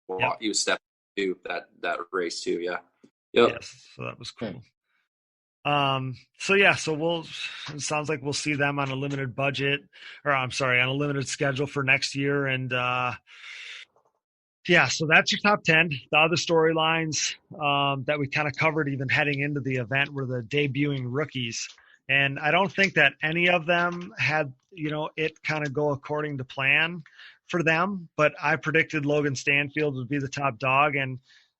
Well, he was stepping to that race too. Yeah. Yep.
Yes, so that was cool. So it sounds like we'll see them on a limited budget, or on a limited schedule for next year. And so that's your top 10. The other storylines that we kind of covered even heading into the event were the debuting rookies. And I don't think that any of them had, it kind of go according to plan for them. But I predicted Logan Stanfield would be the top dog. And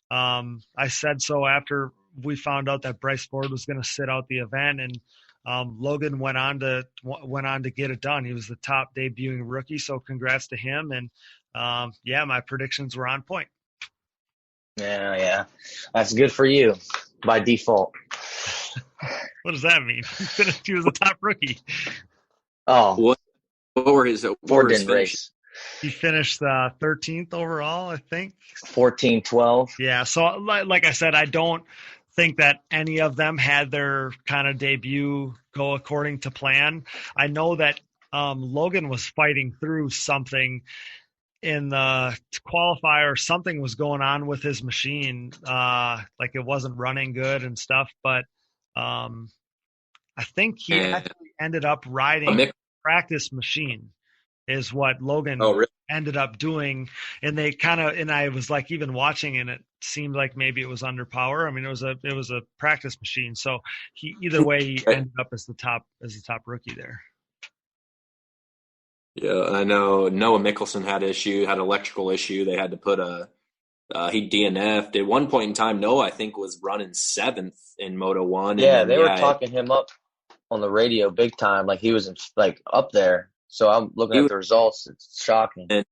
I said so after we found out that Bryce Ford was going to sit out the event. And Logan went on to get it done. He was the top debuting rookie. So congrats to him. And my predictions were on point.
Yeah. That's good for you by default.
What does that mean? He was the top rookie.
Oh,
what were his
race?
He finished 13th overall, I think.
14-12.
Yeah. So like I said, I don't think that any of them had their kind of debut go according to plan. I know that Logan was fighting through something in the qualifier. Something was going on with his machine, like it wasn't running good and stuff. But I think he actually ended up riding a practice machine, is what Logan ended up doing. And I was like even watching, and it seemed like maybe it was under power. I mean, it was a practice machine. So he ended up as the top rookie there.
Yeah, I know Noah Mickelson had electrical issue. They had to put he DNF'd. At one point in time, Noah, I think, was running 7th in Moto 1.
Yeah, they were talking him up on the radio big time, like he was like up there. So I'm looking at the results. It's shocking.
And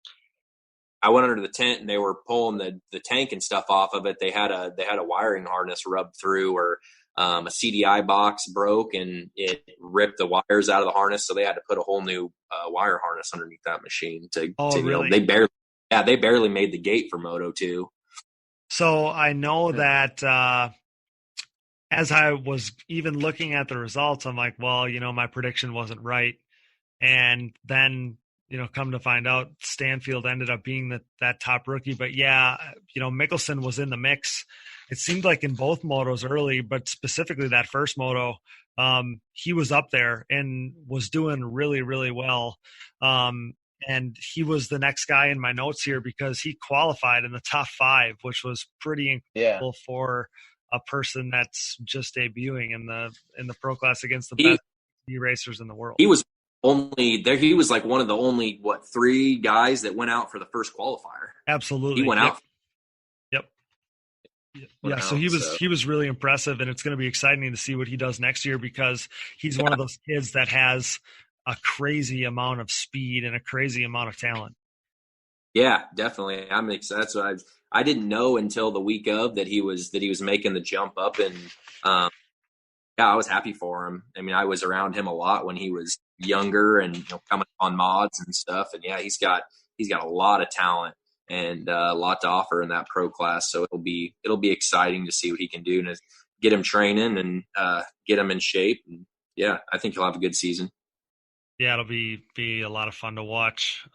I went under the tent, and they were pulling the tank and stuff off of it. They had a wiring harness rubbed through, or a CDI box broke, and it ripped the wires out of the harness. So they had to put a whole new wire harness underneath that machine
really?
They barely made the gate for Moto 2.
So I know that as I was even looking at the results, I'm like, well, my prediction wasn't right. And then, come to find out, Stanfield ended up being that top rookie. But yeah, Mickelson was in the mix. It seemed like in both motos early, but specifically that first moto, he was up there and was doing really, really well. And he was the next guy in my notes here because he qualified in the top 5, which was pretty incredible for a person that's just debuting in the pro class against the best racers in the world.
He was only there. He was like one of the only, 3 guys that went out for the first qualifier.
Absolutely.
He went out.
Yep. Yeah. So he was really impressive, and it's going to be exciting to see what he does next year, because he's one of those kids that has a crazy amount of speed and a crazy amount of talent.
Yeah, definitely. I'm excited. That's what I didn't know until the week of that he was making the jump up, and yeah, I was happy for him. I mean, I was around him a lot when he was younger and coming on mods and stuff, and yeah, he's got a lot of talent and a lot to offer in that pro class. So it'll be exciting to see what he can do and to get him training and get him in shape. And yeah, I think he'll have a good season.
Yeah, it'll be a lot of fun to watch.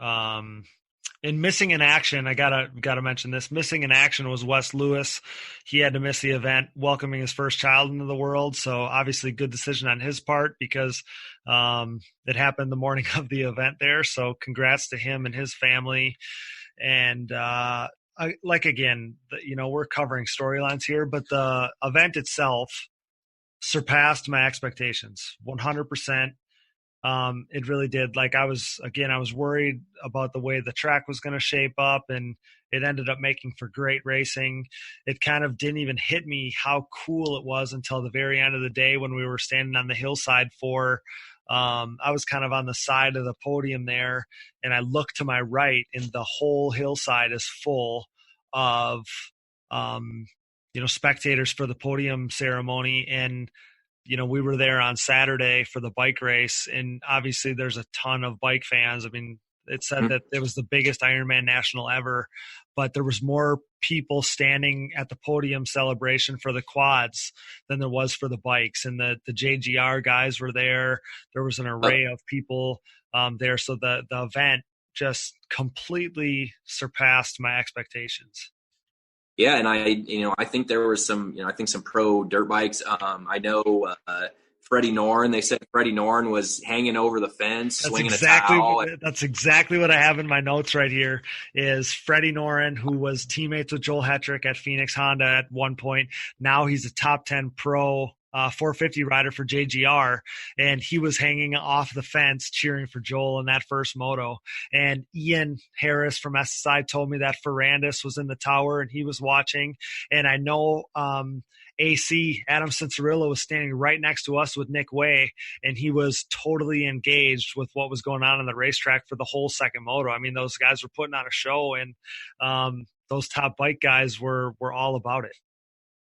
And missing in action, I gotta mention this. Missing in action was Wes Lewis. He had to miss the event, welcoming his first child into the world. So obviously, good decision on his part, because it happened the morning of the event there. So congrats to him and his family. And again, we're covering storylines here, but the event itself surpassed my expectations 100%. It really did. Like I was worried about the way the track was going to shape up, and it ended up making for great racing. It kind of didn't even hit me how cool it was until the very end of the day when we were standing on the hillside I was kind of on the side of the podium there, and I looked to my right, and the whole hillside is full of, spectators for the podium ceremony. And we were there on Saturday for the bike race, and obviously there's a ton of bike fans. I mean, it said that it was the biggest Ironman national ever, but there was more people standing at the podium celebration for the quads than there was for the bikes. And the JGR guys were there. There was an array of people there. So the event just completely surpassed my expectations.
Yeah, and I think there was some pro dirt bikes. I know Freddie Norn. They said Freddie Norn was hanging over the fence, swinging a towel.
That's exactly what I have in my notes right here. Is Freddie Norn, who was teammates with Joel Hetrick at Phoenix Honda at one point. Now he's a top 10 pro 450 rider for JGR, and he was hanging off the fence cheering for Joel in that first moto. And Ian Harris from SSI told me that Ferrandis was in the tower and he was watching. And I know AC, Adam Cincerillo, was standing right next to us with Nick Way, and he was totally engaged with what was going on the racetrack for the whole second moto. I mean, those guys were putting on a show, and those top bike guys were all about it.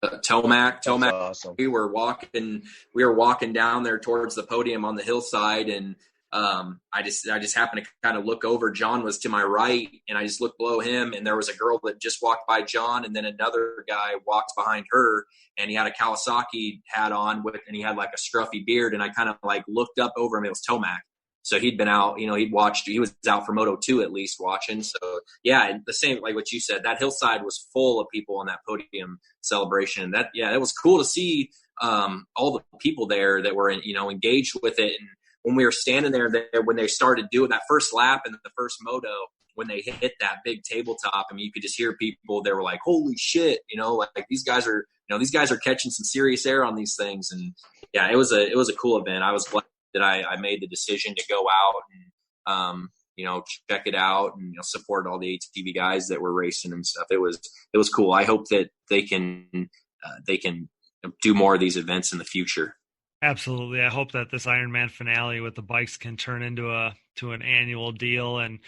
Tomac.
Awesome.
We were walking down there towards the podium on the hillside, and I just happened to kind of look over. John was to my right, and I just looked below him, and there was a girl that just walked by John, and then another guy walked behind her, and he had a Kawasaki hat on and he had like a scruffy beard, and I kind of like looked up over him. It was Tomac. So he'd been out, he was out for Moto 2 at least watching. So yeah, the same, like what you said, that hillside was full of people on that podium celebration. It was cool to see all the people there that were, engaged with it. And when we were standing there, when they started doing that first lap and the first moto, when they hit that big tabletop, I mean, you could just hear people, they were like, holy shit, like these guys are catching some serious air on these things. And yeah, it was a cool event. I was glad that I made the decision to go out and, check it out and, support all the ATV guys that were racing and stuff. It was cool. I hope that they can do more of these events in the future.
Absolutely. I hope that this Ironman finale with the bikes can turn into an annual deal. And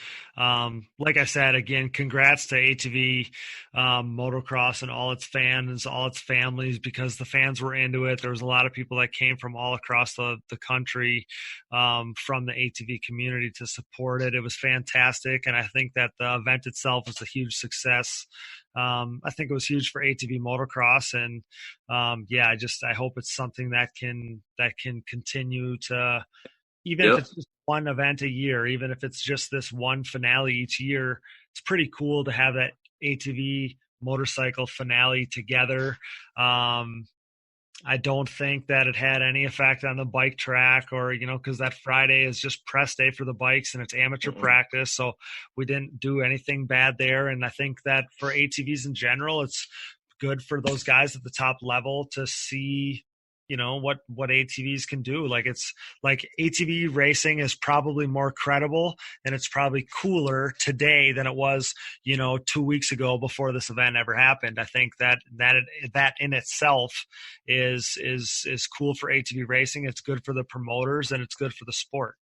like I said, again, congrats to ATV Motocross and all its fans, all its families, because the fans were into it. There was a lot of people that came from all across the country from the ATV community to support it. It was fantastic. And I think that the event itself was a huge success. I think it was huge for ATV Motocross, and I hope it's something that can continue to, even if it's just one event a year, even if it's just this one finale each year. It's pretty cool to have that ATV motorcycle finale together. I don't think that it had any effect on the bike track or, because that Friday is just press day for the bikes and it's amateur practice. So we didn't do anything bad there. And I think that for ATVs in general, it's good for those guys at the top level to see, what ATVs can do. Like, it's like ATV racing is probably more credible, and it's probably cooler today than it was, 2 weeks ago before this event ever happened. I think that in itself is cool for ATV racing. It's good for the promoters, and it's good for the sport.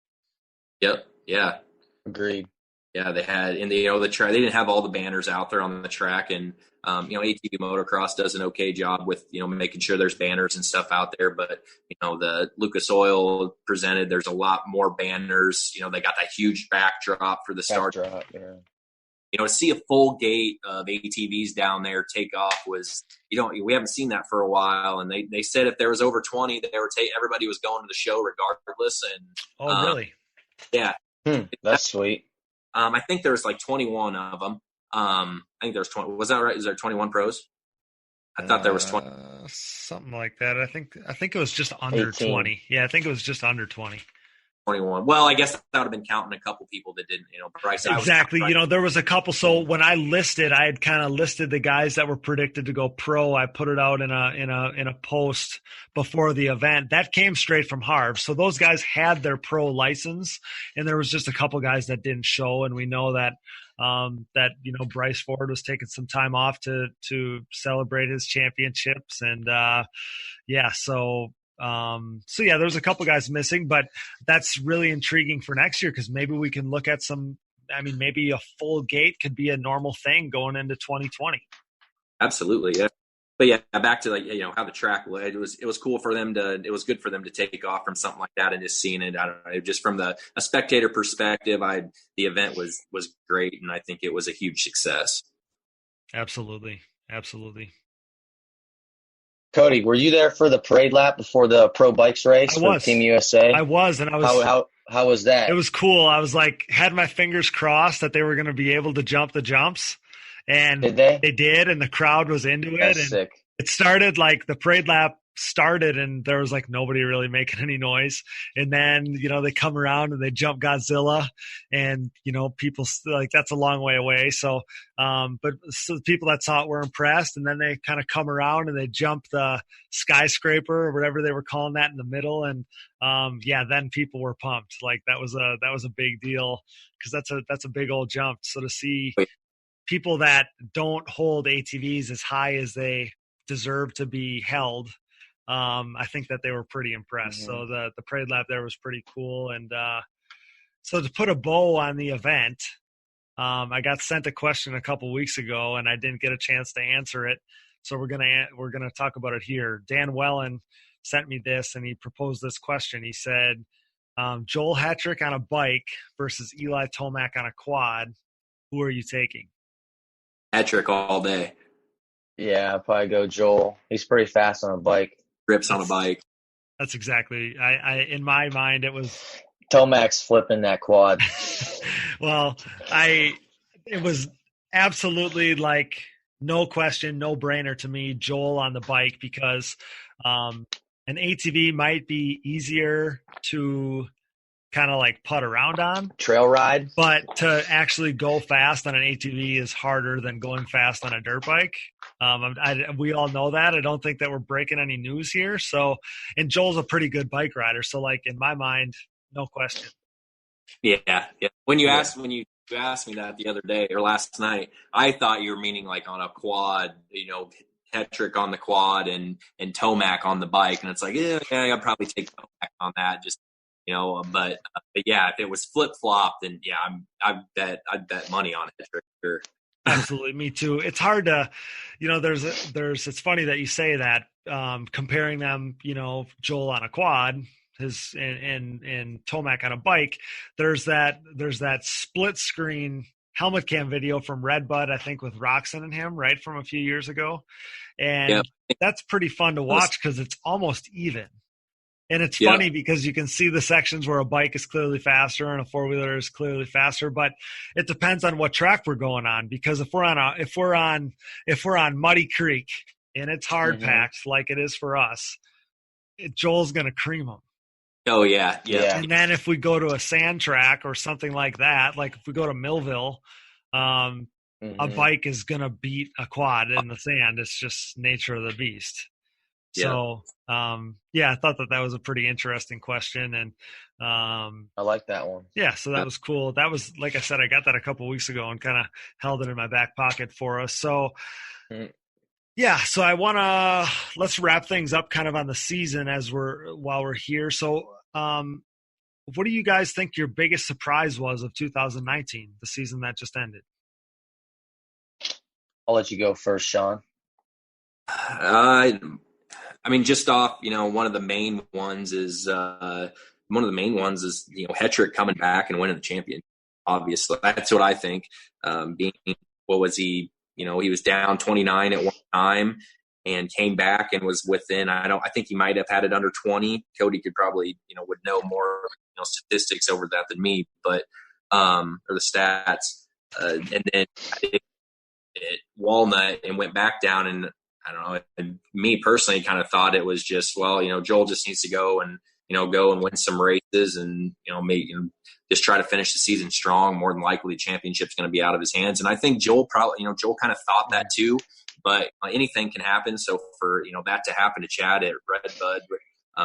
Yep. Yeah.
Agreed.
Yeah, they had, and the track, they didn't have all the banners out there on the track, and ATV Motocross does an okay job with making sure there's banners and stuff out there. But the Lucas Oil presented, there's a lot more banners. They got that huge backdrop for the start.
Yeah.
To see a full gate of ATVs down there take off was, we haven't seen that for a while. And they said if there was over 20, that everybody was going to the show regardless. And
really?
Yeah,
that's sweet.
I think there was like 21 of them. I think there's 20. Was that right? Is there 21 pros? I thought there was 20.
Something like that. I think it was just under
18.
20. Yeah, I think it was just under 20.
21. Well, I guess that would have been counting a couple people that didn't, Bryce.
Exactly. There was a couple. So when I listed, I had kind of listed the guys that were predicted to go pro. I put it out in a post before the event. That came straight from Harv. So those guys had their pro license, and there was just a couple guys that didn't show. And we know that Bryce Ford was taking some time off to celebrate his championships, and So there's a couple guys missing, but that's really intriguing for next year, because maybe we can look at maybe a full gate could be a normal thing going into 2020.
Absolutely. Yeah. But yeah, back to how the track led. It was cool for them it was good for them to take off from something like that and just seeing it. I don't know, just from a spectator perspective, the event was great, and I think it was a huge success.
Absolutely.
Cody, were you there for the parade lap before the pro bikes race for Team USA?
I was, and I was.
How was that?
It was cool. I was had my fingers crossed that they were going to be able to jump the jumps, and
did they?
They did, and the crowd was into it.
That's
and
sick.
It started the parade lap started, and there was nobody really making any noise, and then they come around and they jump Godzilla, and people that's a long way away, so the people that saw it were impressed, and then they kind of come around and they jump the skyscraper or whatever they were calling that in the middle, and then people were pumped. That was a big deal, because that's a big old jump. So to see people that don't hold ATVs as high as they deserve to be held, I think that they were pretty impressed.
Mm-hmm.
So the parade lap there was pretty cool. And so to put a bow on the event, I got sent a question a couple weeks ago, and I didn't get a chance to answer it. So we're gonna talk about it here. Dan Wellen sent me this, and he proposed this question. He said, Joel Hetrick on a bike versus Eli Tomac on a quad. Who are you taking?
Hetrick all day.
Yeah, I'll probably go Joel. He's pretty fast on a bike.
Grips on a bike.
That's exactly. I in my mind it was
Tomac's flipping that quad.
Well, it was absolutely no question, no brainer to me, Joel on the bike, because an ATV might be easier to kind of putt around on,
trail ride,
but to actually go fast on an ATV is harder than going fast on a dirt bike. We all know that. I don't think that we're breaking any news here. So, and Joel's a pretty good bike rider. So in my mind, no question.
Yeah. When you asked me that the other day or last night, I thought you were meaning on a quad, Hetrick on the quad and Tomac on the bike. And it's I'll probably take Tomac on that, just, but yeah, if it was flip flop, then yeah, I'd bet money on it for sure.
Absolutely, me too. It's hard to, it's funny that you say that, comparing them, Joel on a quad, and Tomac on a bike. There's that split screen helmet cam video from Redbud, I think, with Roxon and him, right, from a few years ago, and that's pretty fun to watch because it's almost even. And it's funny because you can see the sections where a bike is clearly faster and a four-wheeler is clearly faster, but it depends on what track we're going on. Because if we're on Muddy Creek and it's hard packed like it is for us, Joel's going to cream them.
Oh yeah.
And then if we go to a sand track or something like that, like if we go to Millville, a bike is going to beat a quad in the sand. It's just nature of the beast. So, I thought that was a pretty interesting question. And,
I like that one.
Yeah, so that was cool. That was, like I said, I got that a couple weeks ago and kind of held it in my back pocket for us. So, so let's wrap things up kind of on the season while we're here. So, what do you guys think your biggest surprise was of 2019, the season that just ended?
I'll let you go first, Sean.
I mean, just off, one of the main ones is Hetrick coming back and winning the championship. Obviously, that's what I think. What was he? He was down 29 at one time and came back and was within. I think he might have had it under 20. Cody could probably would know more statistics over that than me, but or the stats. And then at Walnut and went back down, and I don't know. And me personally, kind of thought it was just Joel just needs to go and win some races and just try to finish the season strong. More than likely, the championship's going to be out of his hands. And I think Joel kind of thought that too. But anything can happen. So for that to happen to Chad at Redbud,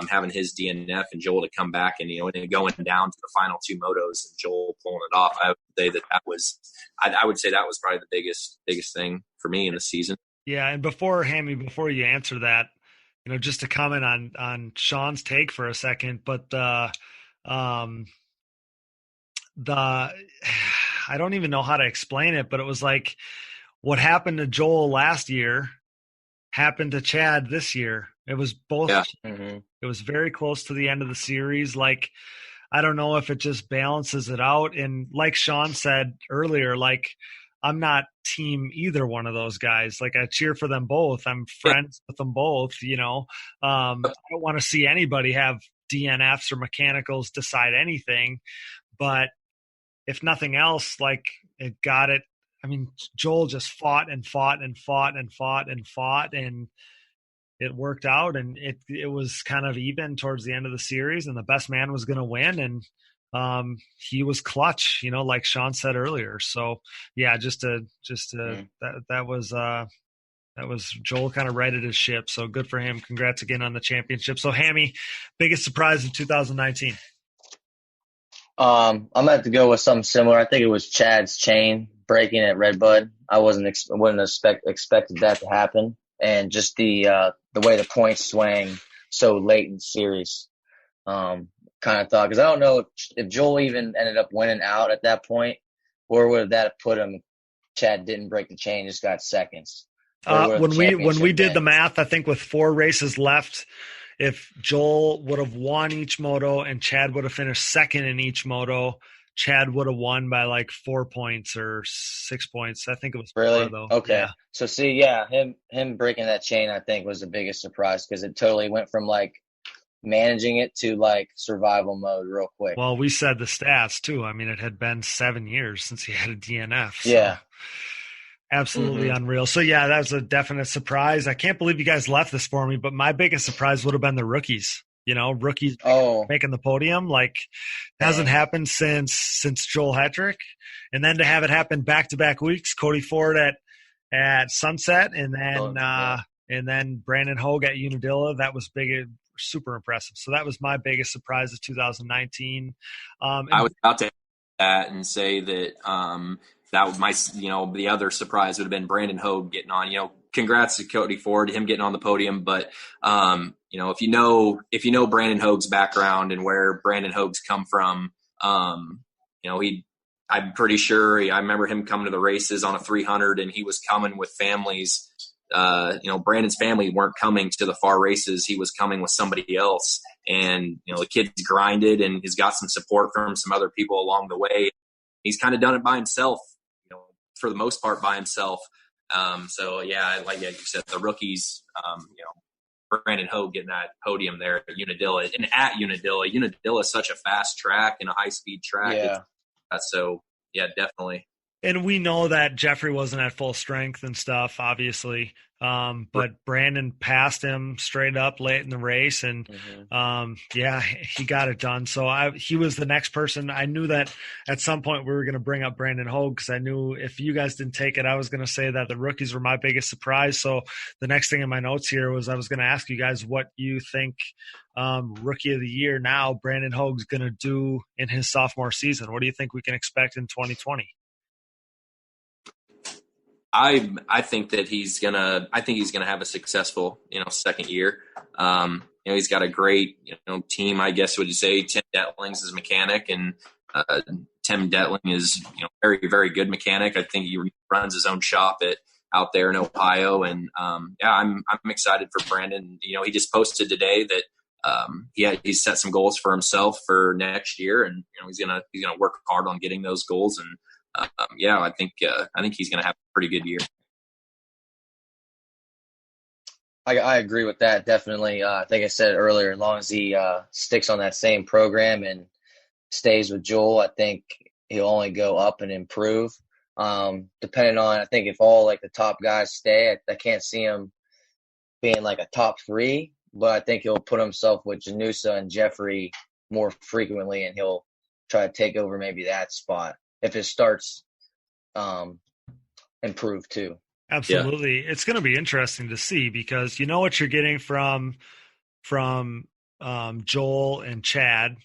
having his DNF and Joel to come back and and going down to the final two motos and Joel pulling it off, I would say I would say that was probably the biggest thing for me in the season.
Yeah, and before you answer that, just to comment on Sean's take for a second, but I don't even know how to explain it, but it was like what happened to Joel last year happened to Chad this year. It was both. Yeah. Mm-hmm. It was very close to the end of the series. Like, I don't know if it just balances it out. And like Sean said earlier, like, I'm not team either one of those guys. Like, I cheer for them both. I'm friends with them both, I don't want to see anybody have DNFs or mechanicals decide anything. But if nothing else, like, it got it. I mean, Joel just fought and fought and fought and fought and fought, and it worked out, and it was kind of even towards the end of the series, and the best man was going to win. And he was clutch, like Sean said earlier. So yeah, that was Joel kind of righted his ship. So good for him. Congrats again on the championship. So Hammy, biggest surprise of 2019.
I'm gonna have to go with something similar. I think it was Chad's chain breaking at Redbud. I wouldn't expected that to happen, and just the way the points swang so late in the series. Kind of thought, because I don't know if Joel even ended up winning out at that point, or would that have put him? Chad didn't break the chain, just got seconds.
When we did the math, I think with 4 races left, if Joel would have won each moto and Chad would have finished second in each moto, Chad would have won by like 4 points or 6 points. I think it was
really
4, though.
Okay.
Yeah.
So see, him breaking that chain, I think, was the biggest surprise, because it totally went from like managing it to like survival mode real quick.
Well, we said the stats too. I mean, it had been 7 years since he had a DNF. So.
Yeah.
Absolutely unreal. So yeah, that was a definite surprise. I can't believe you guys left this for me, but my biggest surprise would have been the rookies. Rookies making the podium. Like, hasn't happened since Joel Hetrick. And then to have it happen back-to-back weeks, Cody Ford at Sunset, and then Brandon Hogue at Unadilla. That was big, super impressive. So that was my biggest surprise of 2019.
I was about to add that and say that that was my, the other surprise would have been Brandon Hogue getting on. Congrats to Cody Ford, him getting on the podium. But if you know Brandon Hogue's background and where Brandon Hogue's come from, I'm pretty sure I remember him coming to the races on a 300, and he was coming with families. Brandon's family weren't coming to the far races. He was coming with somebody else, and the kid's grinded and he's got some support from some other people along the way. He's kind of done it by himself, for the most part by himself. So yeah, like you said, the rookies, Brandon Hogue getting that podium there at Unadilla, and at Unadilla is such a fast track and a high speed track.
Yeah.
So yeah, definitely.
And we know that Jeffrey wasn't at full strength and stuff, obviously. But Brandon passed him straight up late in the race, and he got it done. So he was the next person. I knew that at some point we were going to bring up Brandon Hogue, because I knew if you guys didn't take it, I was going to say that the rookies were my biggest surprise. So the next thing in my notes here was I was going to ask you guys what you think rookie of the year now Brandon Hogue's going to do in his sophomore season. What do you think we can expect in 2020?
I think that he's gonna have a successful, second year. He's got a great, team. I guess would you say Tim Detling's his mechanic, and Tim Detling is, very, very good mechanic. I think he runs his own shop out there in Ohio, and I'm excited for Brandon. He just posted today that he's set some goals for himself for next year, and he's gonna work hard on getting those goals. And I think he's going to have a pretty good year.
I agree with that, definitely. I think I said earlier, as long as he sticks on that same program and stays with Joel, I think he'll only go up and improve. Depending on, I think if all like the top guys stay, I can't see him being like a top 3, but I think he'll put himself with Janusa and Jeffrey more frequently, and he'll try to take over maybe that spot if his starts improve too.
Absolutely. Yeah. It's going to be interesting to see, because you know what you're getting from Joel and Chad.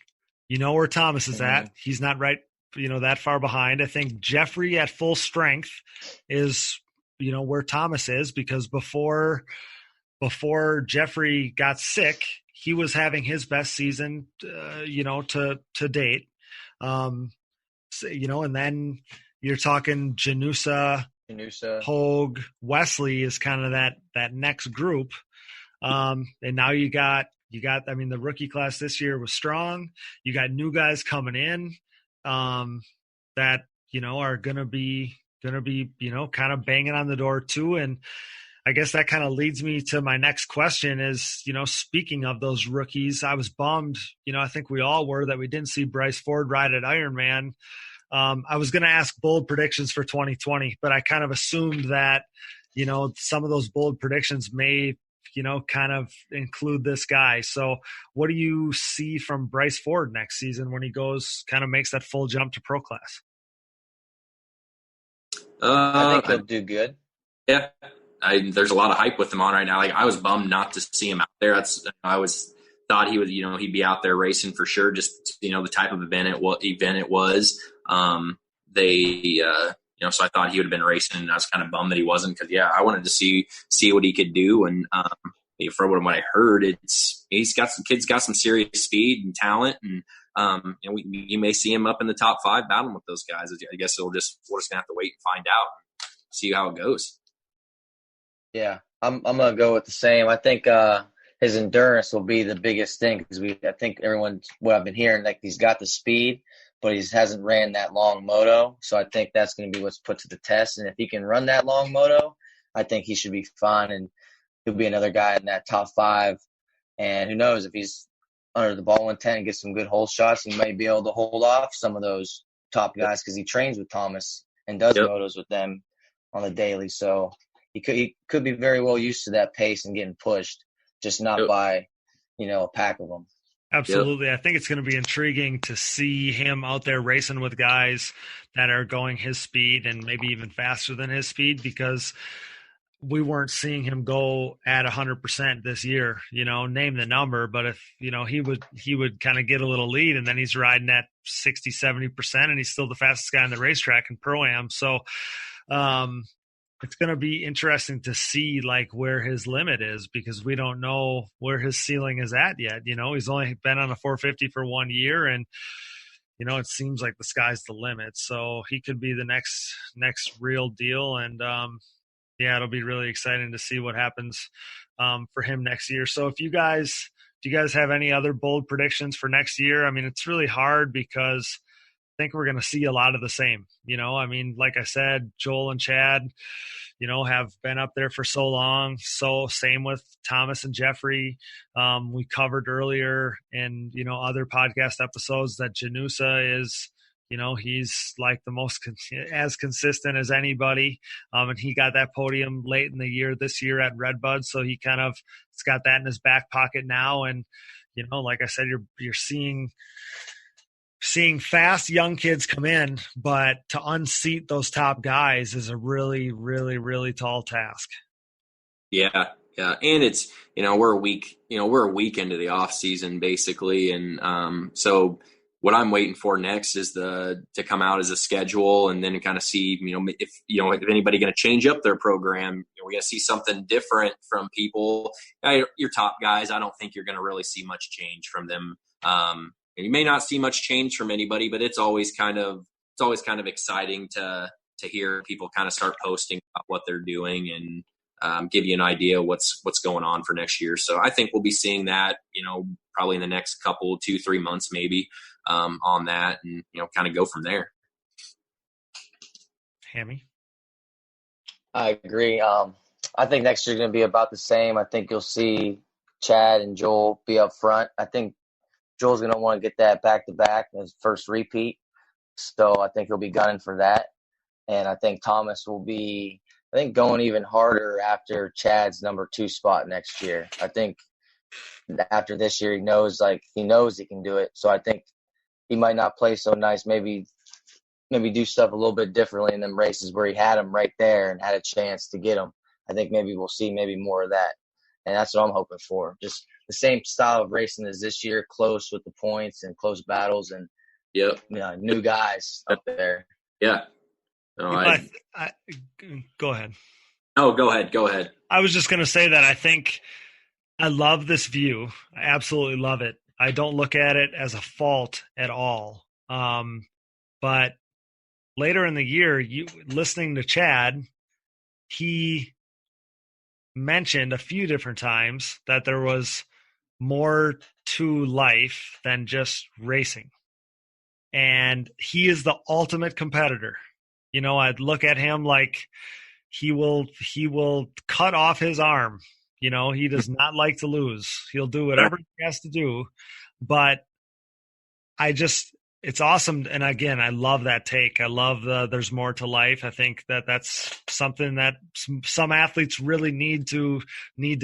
You know where Thomas is at. He's not right, that far behind. I think Jeffrey at full strength is, where Thomas is, because before Jeffrey got sick, he was having his best season, to date. And then you're talking Janusa, Hogue, Wesley is kind of that next group. And now you got, the rookie class this year was strong. You got new guys coming in, that, are going to be, kind of banging on the door too. And I guess that kind of leads me to my next question is, speaking of those rookies, I was bummed, I think we all were, that we didn't see Bryce Ford ride at Ironman. I was going to ask bold predictions for 2020, but I kind of assumed that, some of those bold predictions may, kind of include this guy. So what do you see from Bryce Ford next season when he makes that full jump to pro class?
I think he'll do good.
Yeah. There's a lot of hype with him on right now. Like, I was bummed not to see him out there. I thought he would, he'd be out there racing for sure. Just, the type of event it was. So I thought he would have been racing, and I was kind of bummed that he wasn't, because I wanted to see what he could do. And from what I heard, he's got some serious speed and talent, and you may see him up in the top 5 battling with those guys. I guess we're just gonna have to wait and find out, and see how it goes.
Yeah, I'm gonna go with the same. I think his endurance will be the biggest thing, because I think what I've been hearing, like, he's got the speed, but he hasn't ran that long moto. So I think that's going to be what's put to the test. And if he can run that long moto, I think he should be fine, and he'll be another guy in that top 5. And who knows, if he's under the ball intent and gets some good hole shots, he might be able to hold off some of those top guys, because he trains with Thomas and does motos with them on the daily. So he could be very well used to that pace and getting pushed, just not by, a pack of them.
Absolutely. Yep. I think it's going to be intriguing to see him out there racing with guys that are going his speed and maybe even faster than his speed, because we weren't seeing him go at 100% this year, name the number. But if, he would kind of get a little lead, and then he's riding at 60, 70%, and he's still the fastest guy on the racetrack in Pro-Am. So, it's going to be interesting to see where his limit is, because we don't know where his ceiling is at yet. He's only been on a 450 for 1 year, and, it seems like the sky's the limit. So he could be the next real deal. And, it'll be really exciting to see what happens for him next year. So do you guys have any other bold predictions for next year? I mean, it's really hard, because I think we're going to see a lot of the same. Like I said, Joel and Chad, have been up there for so long. So same with Thomas and Jeffrey. We covered earlier in, other podcast episodes that Janusa is, he's like the most as consistent as anybody. And he got that podium late in the year this year at Redbud, so he kind of has got that in his back pocket now. And like I said, you're seeing fast young kids come in, but to unseat those top guys is a really, really, really tall task.
Yeah. Yeah. And it's, we're a week into the off season basically. And, so what I'm waiting for next is to come out as a schedule and then kind of see, if anybody going to change up their program. We're going to see something different from people. Your top guys, I don't think you're going to really see much change from them. And you may not see much change from anybody, but it's always kind of exciting to hear people kind of start posting about what they're doing and give you an idea what's going on for next year. So I think we'll be seeing that, probably in the next couple, 2-3 months, maybe, on that, and, kind of go from there.
Hammy?
I agree. I think next year's going to be about the same. I think you'll see Chad and Joel be up front. I think Joel's going to want to get that back-to-back, his first repeat. So I think he'll be gunning for that. And I think Thomas will be, going even harder after Chad's number 2 spot next year. I think after this year, he knows he can do it. So I think he might not play so nice, maybe do stuff a little bit differently in them races where he had him right there and had a chance to get him. I think maybe we'll see more of that. And that's what I'm hoping for. Just the same style of racing as this year, close with the points and close battles and new guys up there.
Yeah. No,
go ahead.
Oh, go ahead.
I was just going to say that I think I love this view. I absolutely love it. I don't look at it as a fault at all. But later in the year, listening to Chad, he mentioned a few different times that there was more to life than just racing. And he is the ultimate competitor. I'd look at him like he will cut off his arm. He does not like to lose. He'll do whatever he has to do. But it's awesome. And again, I love that take. I love there's more to life. I think that's something that some athletes really need to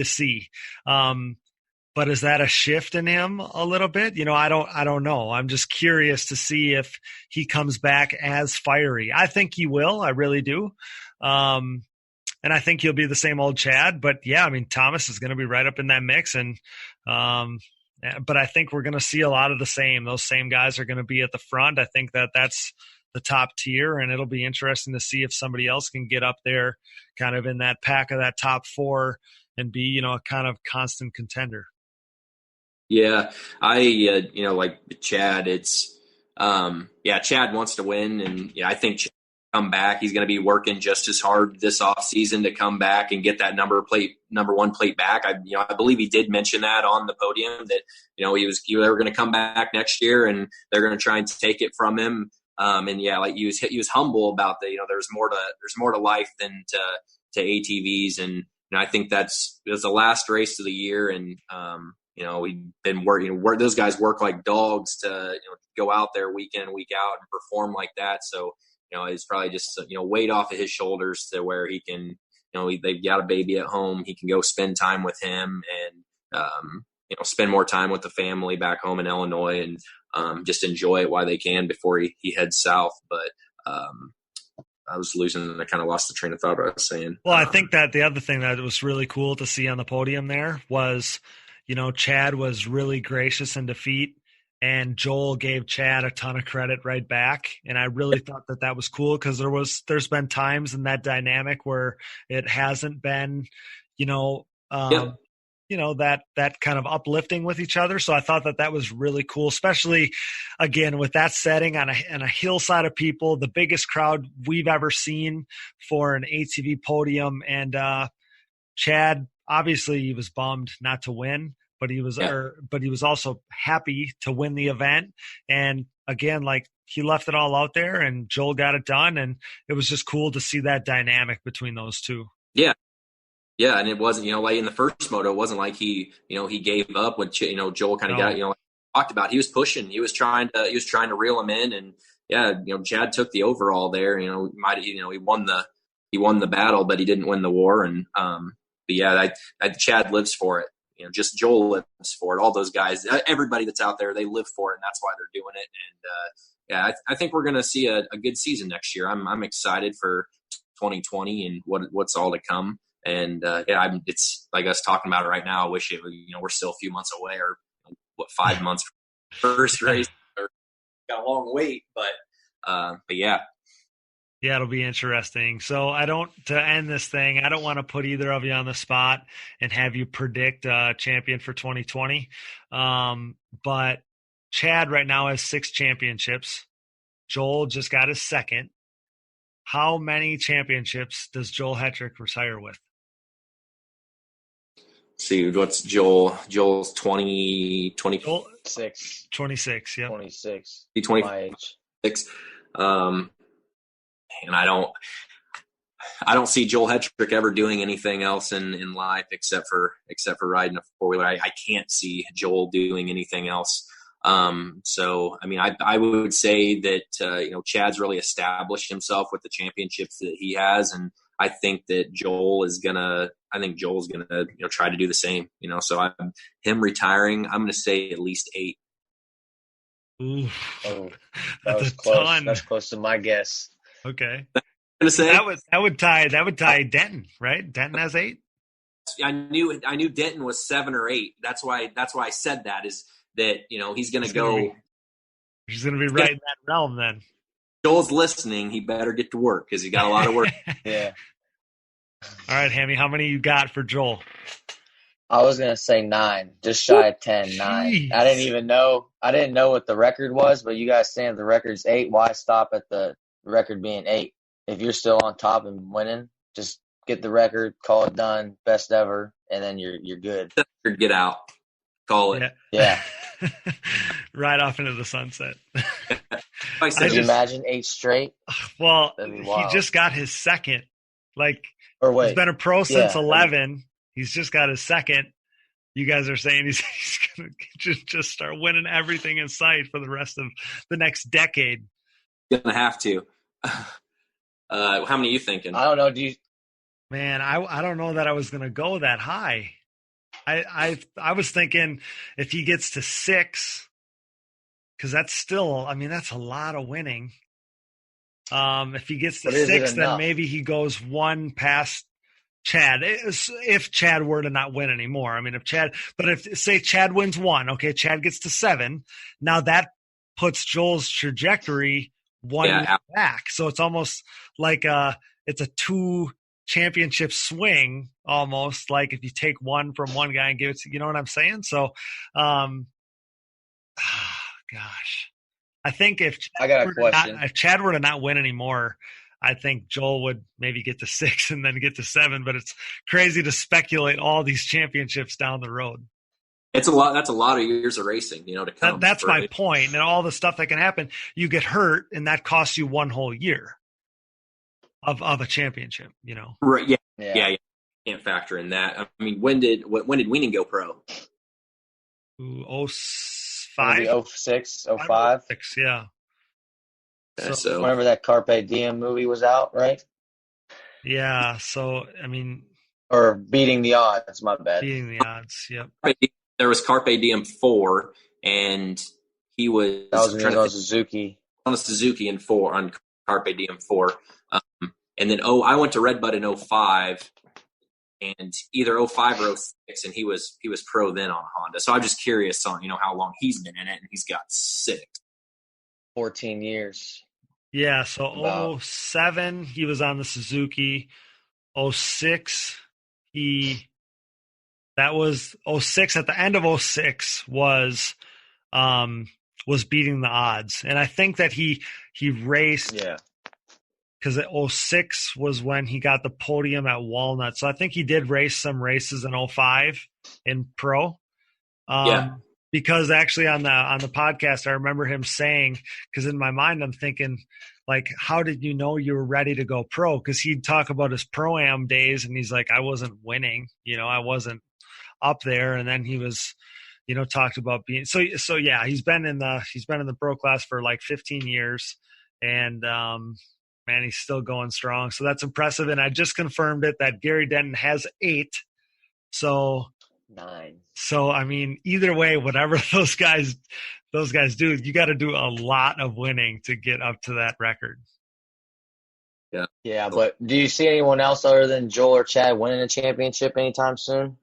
see. But is that a shift in him a little bit? I don't know. I'm just curious to see if he comes back as fiery. I think he will. I really do. And I think he'll be the same old Chad. But yeah, Thomas is going to be right up in that mix. And, but I think we're going to see a lot of the same. Those same guys are going to be at the front. I think that's the top tier, and it'll be interesting to see if somebody else can get up there kind of in that pack of that top 4 and be, a kind of constant contender.
Yeah, I like Chad. It's Chad wants to win, and I think Chad will come back. He's going to be working just as hard this off season to come back and get that number 1 plate back. I believe he did mention that on the podium that they were going to come back next year and they're going to try and take it from him. He was humble about that. There's more to life than to ATVs, and I think it was the last race of the year, and we've been working. Those guys work like dogs to go out there week in, week out, and perform like that. So it's probably just weight off of his shoulders to where he can. They've got a baby at home. He can go spend time with him and spend more time with the family back home in Illinois and just enjoy it while they can before he heads south. But I was losing and I kind of lost the train of thought what I was saying.
Well, I think that the other thing that was really cool to see on the podium there was, Chad was really gracious in defeat, and Joel gave Chad a ton of credit right back. And I really thought that was cool because there's been times in that dynamic where it hasn't been, that kind of uplifting with each other. So I thought that was really cool, especially again, with that setting on a hillside of people, the biggest crowd we've ever seen for an ATV podium. And, Chad, obviously he was bummed not to win, but he was also happy to win the event. And again, he left it all out there and Joel got it done. And it was just cool to see that dynamic between those two.
Yeah. Yeah. And it wasn't, like in the first moto, it wasn't like he gave up when, Joel kind of got, talked about, he was pushing, he was trying to reel him in. And, Chad took the overall there. He won the battle, but he didn't win the war. And Chad lives for it. Just Joel lives for it. All those guys, everybody that's out there, they live for it, and that's why they're doing it. And I think we're going to see a good season next year. I'm excited for 2020 and what's all to come. And it's like us talking about it right now. I wish we're still a few months away, or 5 months first race. Got a long wait, but yeah.
Yeah, it'll be interesting. So to end this thing, I don't want to put either of you on the spot and have you predict a champion for 2020. But Chad right now has 6 championships. Joel just got his 2nd. How many championships does Joel Hetrick retire with?
Let's see, what's Joel? Joel's 20.
6.
26, yeah.
26.
26. And I don't see Joel Hetrick ever doing anything else in life except for riding a 4-wheeler. I can't see Joel doing anything else. So I mean, I would say that Chad's really established himself with the championships that he has, and I think that Joel's gonna try to do the same. So him retiring, I'm gonna say at least 8.
Ooh,
that was close. That's close to my guess.
Okay.
I'm gonna say
that would tie Denton, right? Denton has 8.
I knew Denton was 7 or 8. That's why I said that, is that he's gonna go.
He's gonna be right in that realm then.
Joel's listening. He better get to work because he got a lot of work.
Yeah.
All right, Hammy, how many you got for Joel?
I was gonna say 9, just shy of 10. 9.
Jeez.
I didn't know what the record was, but you guys saying the record's 8. Why stop at the record being 8? If you're still on top and winning, just get the record, call it done, best ever, and then you're good.
Get out, call it.
Yeah.
Right off into the sunset.
Could you imagine 8 straight?
Well, he just got his 2nd.
He's
been a pro since 11. He's just got his 2nd. You guys are saying he's going to just start winning everything in sight for the rest of the next decade.
Gonna have to. How many are you thinking?
I don't know.
Man, I don't know that I was going to go that high. I was thinking if he gets to 6, because that's still, that's a lot of winning. If he gets to 6, then maybe he goes 1 past Chad. If Chad were to not win anymore, if say Chad wins 1, okay, Chad gets to 7. Now that puts Joel's trajectory 1 back. So it's almost like it's a 2 championship swing, almost like if you take 1 from one guy and give it to, you know what I'm saying? So, gosh, I think if Chad were to not win anymore, I think Joel would maybe get to 6 and then get to 7, but it's crazy to speculate all these championships down the road.
It's a lot. That's a lot of years of racing, to come.
That's my point. And all the stuff that can happen, you get hurt and that costs you 1 whole year of a championship,
Right. Yeah. Can't factor in that. When did Weening go pro?
05?
06, 05.
06, yeah.
So
whenever that Carpe Diem movie was out, right?
Yeah. So,
or Beating the Odds, my bad.
Beating the Odds, yep.
There was Carpe Diem 4, and he was
on Suzuki.
On a Suzuki in 4, on Carpe Diem 4. And then I went to Red Bud in 05, and either 05 or 06, and he was pro then on Honda. So I'm just curious on how long he's been in it, and he's got 6.
14 years.
Yeah, so 07 he was on the Suzuki. 06 that was 06, at the end of 06 was Beating the Odds. And I think that he raced. Yeah. Because 06 was when he got the podium at Walnut. So I think he did race some races in 05 in pro. Because actually on the podcast, I remember him saying, because in my mind, I'm thinking, how did you know you were ready to go pro? Because he'd talk about his pro-am days, and he's like, I wasn't winning. I wasn't up there. And then he was, talked about being so yeah, he's been in the pro class for like 15 years, and man, he's still going strong. So that's impressive. And I just confirmed it that Gary Denton has 8. So
9.
So I mean, either way, whatever those guys do, you got to do a lot of winning to get up to that record.
Yeah.
Yeah, but do you see anyone else other than Joel or Chad winning a championship anytime soon?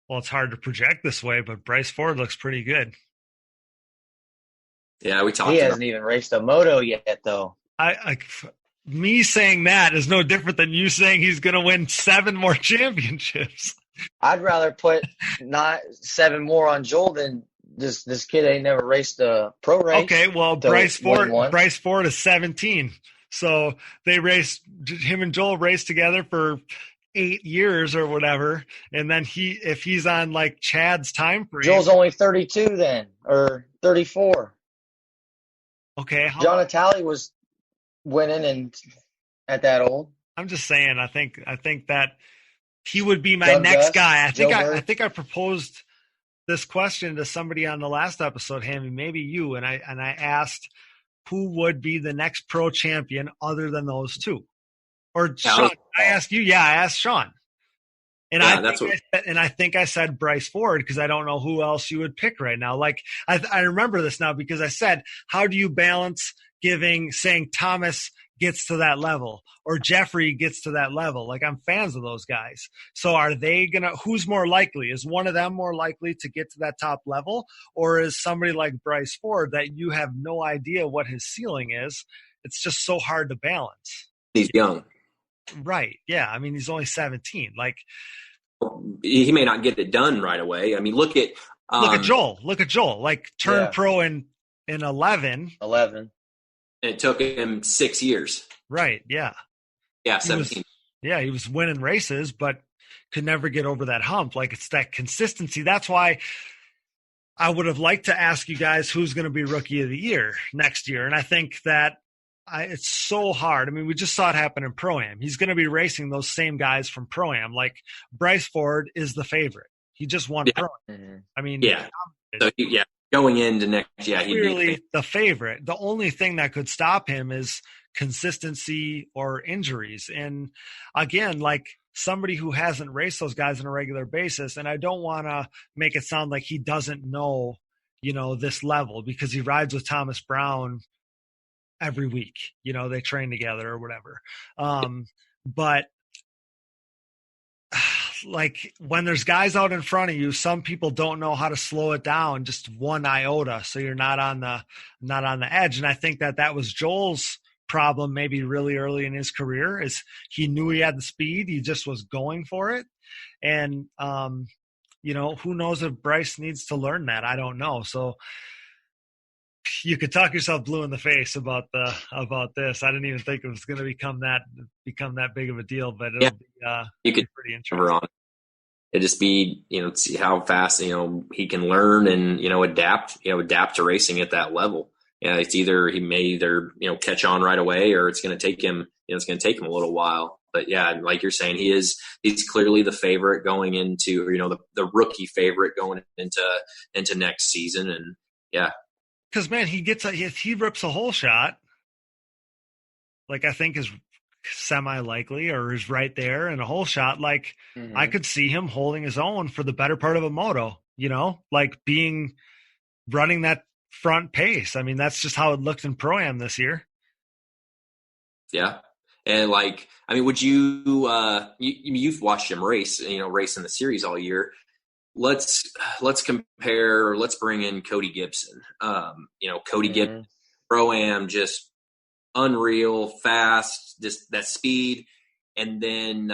Well, it's hard to project this way, but Bryce Ford looks pretty good.
Yeah, we talked.
He hasn't even raced a moto yet, though.
Me saying that is no different than you saying he's going to win 7 more championships.
I'd rather put not 7 more on Joel than this kid ain't never raced a pro race.
Okay, well, Bryce Ford is 17. So him and Joel raced together for 8 years or whatever. And then if he's on like Chad's time frame.
Joel's only 32 then, or 34.
Okay.
John Natale was winning and at that old.
I'm just saying, I think that he would be my next guy. I think I proposed this question to somebody on the last episode, Hammy, maybe you, and I asked who would be the next pro champion other than those 2. Or Sean, I asked you. Yeah, I asked Sean. And I think I said Bryce Ford because I don't know who else you would pick right now. Like I remember this now because I said, how do you balance saying Thomas gets to that level or Jeffrey gets to that level? Like, I'm fans of those guys. So are they who's more likely? Is one of them more likely to get to that top level? Or is somebody like Bryce Ford that you have no idea what his ceiling is? It's just so hard to balance.
He's young.
Right. Yeah. I mean, he's only 17. Like,
he may not get it done right away. I mean, look at
Joel. Like, turned pro in 11.
And it took him 6 years.
Right. Yeah.
Yeah. 17.
He was winning races, but could never get over that hump. Like, it's that consistency. That's why I would have liked to ask you guys who's going to be rookie of the year next year. And I think that it's so hard. I mean, we just saw it happen in Pro-Am. He's going to be racing those same guys from Pro-Am. Like, Bryce Ford is the favorite. He just won Pro-Am.
Mm-hmm.
I mean,
So, going into next, he'd
clearly the favorite. The only thing that could stop him is consistency or injuries. And again, like, somebody who hasn't raced those guys on a regular basis, and I don't want to make it sound like he doesn't know, this level because he rides with Thomas Brown every week. They train together or whatever. But like, when there's guys out in front of you, some people don't know how to slow it down just 1 iota, so you're not on the edge. And I think that was Joel's problem maybe really early in his career, is he knew he had the speed, he just was going for it. And who knows if Bryce needs to learn that? I don't know. So you could talk yourself blue in the face about this. I didn't even think it was going to become that big of a deal, but it'll be pretty interesting.
It'd just be, see how fast, he can learn and, adapt to racing at that level. It's either he may catch on right away, or it's going to take him, it's going to take him a little while. But yeah, like you're saying, he's clearly the favorite going into, the rookie favorite going into next season. And yeah.
Because, man, he rips a hole shot, like, I think is semi-likely or is right there, and a hole shot, like, I could see him holding his own for the better part of a moto, like running that front pace. I mean, that's just how it looked in Pro-Am this year. Yeah.
And like, I mean, would you've watched him race, race in the series all year. Let's compare, or let's bring in Cody Gibson. Cody Gibson, Pro-Am, just unreal, fast, just that speed. And then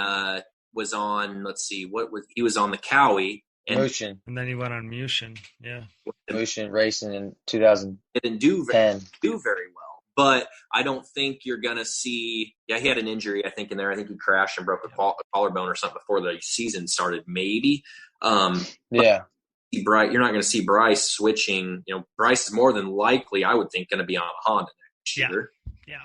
was on, he was on the Cowie.
Motion.
And then he went on Motion. Yeah.
Motion racing in 2010.
It didn't do very well. But I don't think you're going to see – he had an injury, I think, in there. I think he crashed and broke a collarbone or something before the season started, maybe.
Yeah.
You're not going to see Bryce switching. Bryce is more than likely, I would think, going to be on a Honda next year.
Yeah.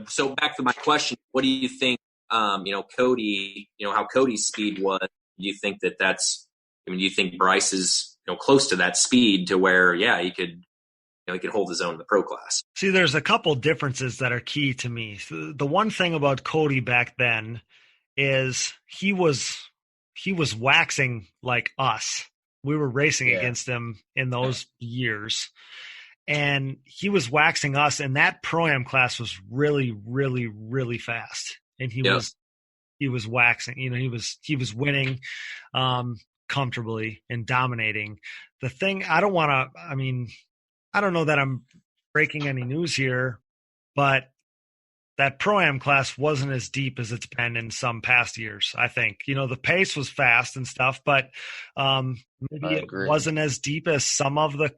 So back to my question, what do you think, Cody, how Cody's speed was? Do you think that's I mean, do you think Bryce is, close to that speed to where, he could hold his own in the pro class?
See, there's a couple differences that are key to me. So the one thing about Cody back then is he was waxing like us. We were racing against him in those years, and he was waxing us. And that Pro-Am class was really, really, really fast. And he was waxing. He was winning comfortably and dominating. The thing I don't know that I'm breaking any news here, but that Pro-Am class wasn't as deep as it's been in some past years, I think. The pace was fast and stuff, but maybe it wasn't as deep as some of the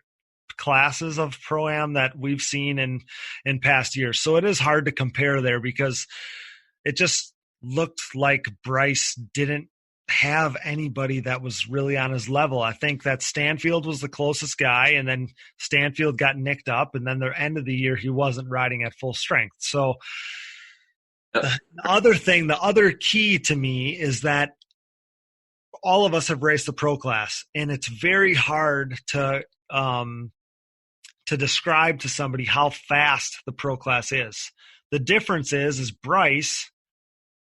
classes of Pro-Am that we've seen in past years. So it is hard to compare there because it just looked like Bryce didn't have anybody that was really on his level. I think that Stanfield was the closest guy, and then Stanfield got nicked up, and then the end of the year he wasn't riding at full strength. So the other key to me is that all of us have raced the pro class, and it's very hard to describe to somebody how fast the pro class is. The difference is Bryce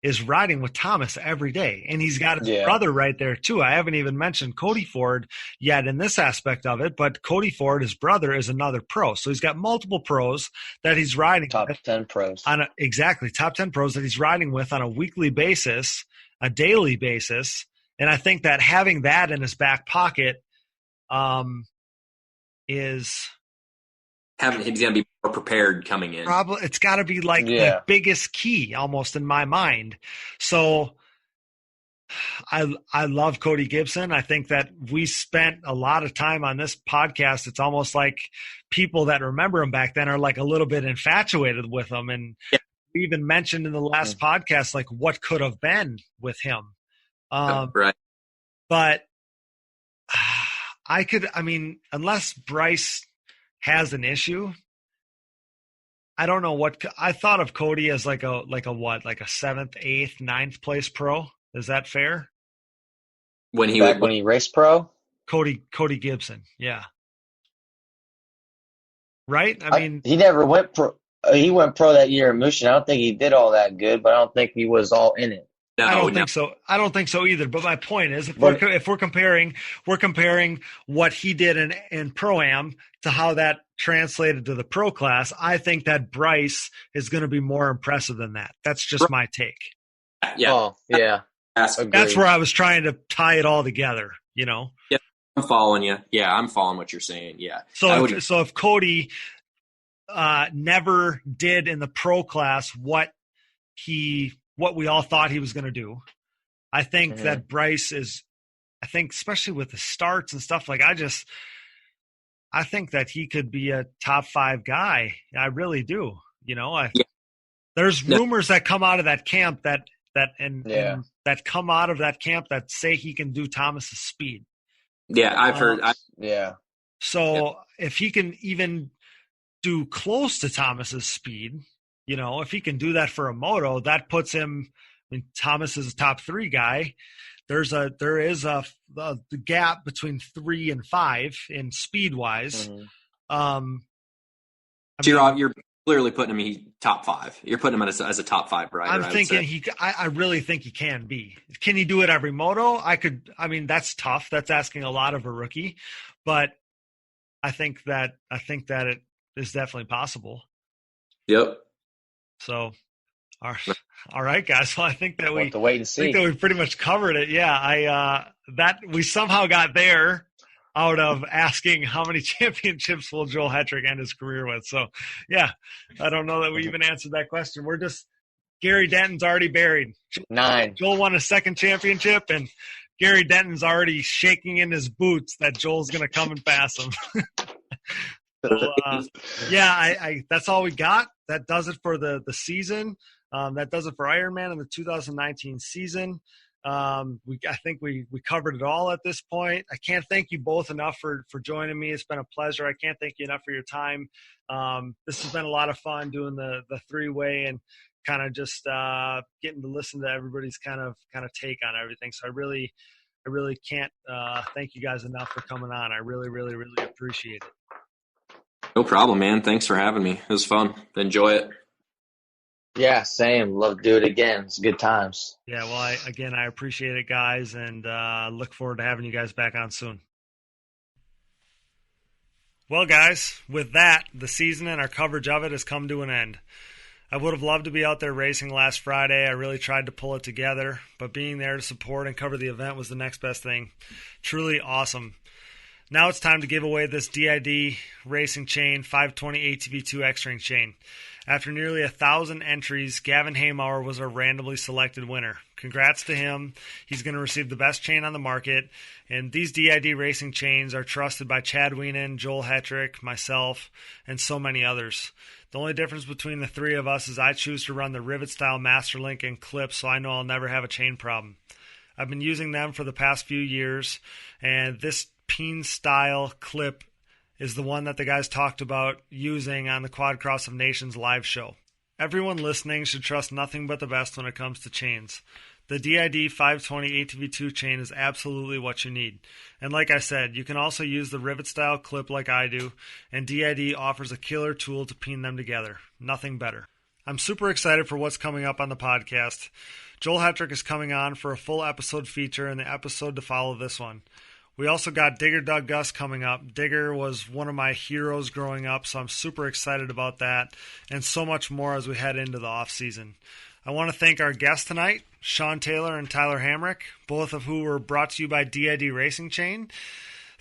is riding with Thomas every day, and he's got his brother right there too. I haven't even mentioned Cody Ford yet in this aspect of it, but Cody Ford, his brother, is another pro. So he's got multiple pros that he's riding
top 10 pros
top 10 pros that he's riding with on a weekly basis, a daily basis. And I think that having that in his back pocket is
he's going to be more prepared coming in.
Probably it's got to be like the biggest key almost in my mind. So I love Cody Gibson. I think that we spent a lot of time on this podcast. It's almost like people that remember him back then are like a little bit infatuated with him. And we even mentioned in the last podcast, like what could have been with him.
Right.
But unless Bryce has an issue, I don't know what I thought of Cody as like a 7th, 8th, 9th place pro. Is that fair?
When he raced pro?
Cody Gibson. Yeah. Right?
He never went pro. He went pro that year in Mushin. I don't think he did all that good, but I don't think he was all in it.
No, I don't think so. I don't think so either. But my point is, if we're comparing what he did in Pro-Am to how that translated to the pro class, I think that Bryce is going to be more impressive than that. That's just my take.
Yeah.
Oh, yeah.
That's where I was trying to tie it all together.
Yeah, I'm following you. Yeah, I'm following what you're saying. Yeah.
So if Cody never did in the pro class what we all thought he was going to do, I think that Bryce is, especially with the starts and stuff, like I think that he could be a top 5 guy. I really do. There's rumors that come out of that camp that come out of that camp that say he can do Thomas's speed.
Yeah, I've heard.
So if he can even do close to Thomas's speed, if he can do that for a moto, that puts him. Thomas is a top 3 guy. There is the gap between 3 and 5 in speed wise.
You're clearly putting him top 5. You're putting him as a top 5 rider.
I'm thinking I really think he can be. Can he do it every moto? That's tough. That's asking a lot of a rookie, but I think that it is definitely possible.
Yep.
So, all right, guys. Well, I think that we
have to wait and see.
I think that we pretty much covered it. Yeah, that we somehow got there out of asking how many championships will Joel Hetrick end his career with. So, yeah, I don't know that we even answered that question. We're just Gary Denton's already buried.
9.
Joel won a 2nd championship, and Gary Denton's already shaking in his boots that Joel's going to come and pass him. So, that's all we got. That does it for the season. That does it for Ironman in the 2019 season. I think we covered it all at this point. I can't thank you both enough for joining me. It's been a pleasure. I can't thank you enough for your time. This has been a lot of fun doing the 3-way and kind of just getting to listen to everybody's kind of take on everything. So I really really can't thank you guys enough for coming on. I really, really, really appreciate it.
No problem, man. Thanks for having me. It was fun. Enjoy it.
Yeah, same. Love to do it again. It's good times.
Yeah, well, I appreciate it, guys, and look forward to having you guys back on soon. Well, guys, with that, the season and our coverage of it has come to an end. I would have loved to be out there racing last Friday. I really tried to pull it together, but being there to support and cover the event was the next best thing. Truly awesome. Now it's time to give away this DID Racing Chain 520 ATV2 X-Ring chain. After nearly 1,000 entries, Gavin Haymauer was our randomly selected winner. Congrats to him. He's going to receive the best chain on the market. And these DID Racing chains are trusted by Chad Weenan, Joel Hetrick, myself, and so many others. The only difference between the three of us is I choose to run the rivet-style Master Link and clip, so I know I'll never have a chain problem. I've been using them for the past few years, and this peen-style clip is the one that the guys talked about using on the Quad Cross of Nations live show. Everyone listening should trust nothing but the best when it comes to chains. The DID 520 ATV2 chain is absolutely what you need. And like I said, you can also use the rivet-style clip like I do, and DID offers a killer tool to peen them together. Nothing better. I'm super excited for what's coming up on the podcast. Joel Hetrick is coming on for a full episode feature and the episode to follow this one. We also got Digger Doug Gus coming up. Digger was one of my heroes growing up, so I'm super excited about that and so much more as we head into the off season. I want to thank our guests tonight, Sean Taylor and Tyler Hamrick, both of who were brought to you by DID Racing Chain.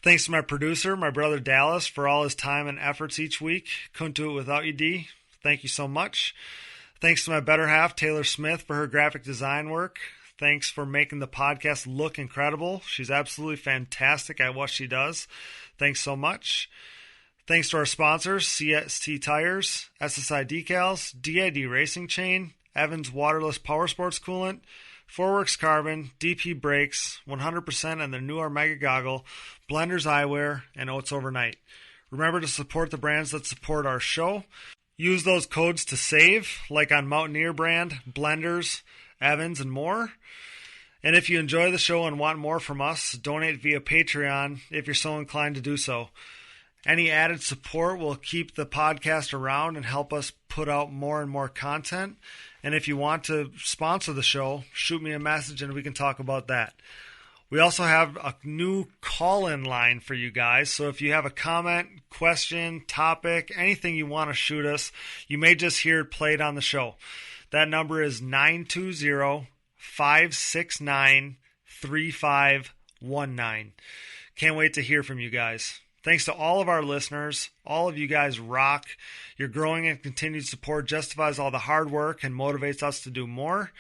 Thanks to my producer, my brother Dallas, for all his time and efforts each week. Couldn't do it without you, D. Thank you so much. Thanks to my better half, Taylor Smith, for her graphic design work. Thanks for making the podcast look incredible. She's absolutely fantastic at what she does. Thanks so much. Thanks to our sponsors, CST Tires, SSI Decals, DID Racing Chain, Evans Waterless Power Sports Coolant, Forworks Carbon, DP Brakes, 100% and their new Omega Goggle, Blenders Eyewear, and Oats Overnight. Remember to support the brands that support our show. Use those codes to save, like on Mountaineer brand, Blenders, Evans, and more. And if you enjoy the show and want more from us, donate via Patreon if you're so inclined to do so. Any added support will keep the podcast around and help us put out more and more content. And if you want to sponsor the show, shoot me a message and we can talk about that. We also have a new call-in line for you guys. So if you have a comment, question, topic, anything you want to shoot us, you may just hear it played on the show. That number is 920-569-3519. Can't wait to hear from you guys. Thanks to all of our listeners. All of you guys rock. Your growing and continued support justifies all the hard work and motivates us to do more.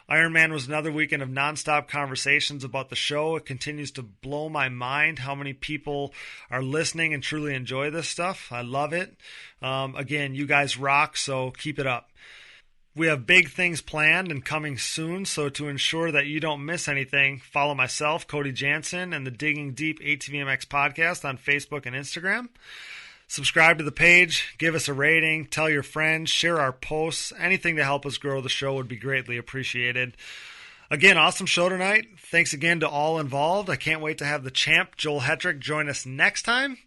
Ironman was another weekend of nonstop conversations about the show. It continues to blow my mind how many people are listening and truly enjoy this stuff. I love it. Again, you guys rock, so keep it up. We have big things planned and coming soon, so to ensure that you don't miss anything, follow myself, Cody Janssen, and the Digging Deep ATVMX podcast on Facebook and Instagram. Subscribe to the page, give us a rating, tell your friends, share our posts. Anything to help us grow the show would be greatly appreciated. Again, awesome show tonight. Thanks again to all involved. I can't wait to have the champ, Joel Hetrick, join us next time.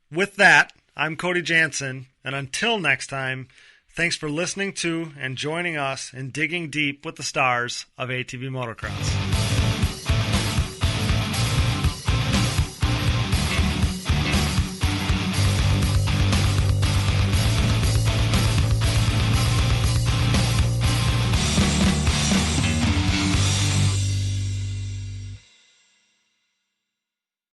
With that, I'm Cody Janssen, and until next time, thanks for listening to and joining us in Digging Deep with the Stars of ATV Motocross.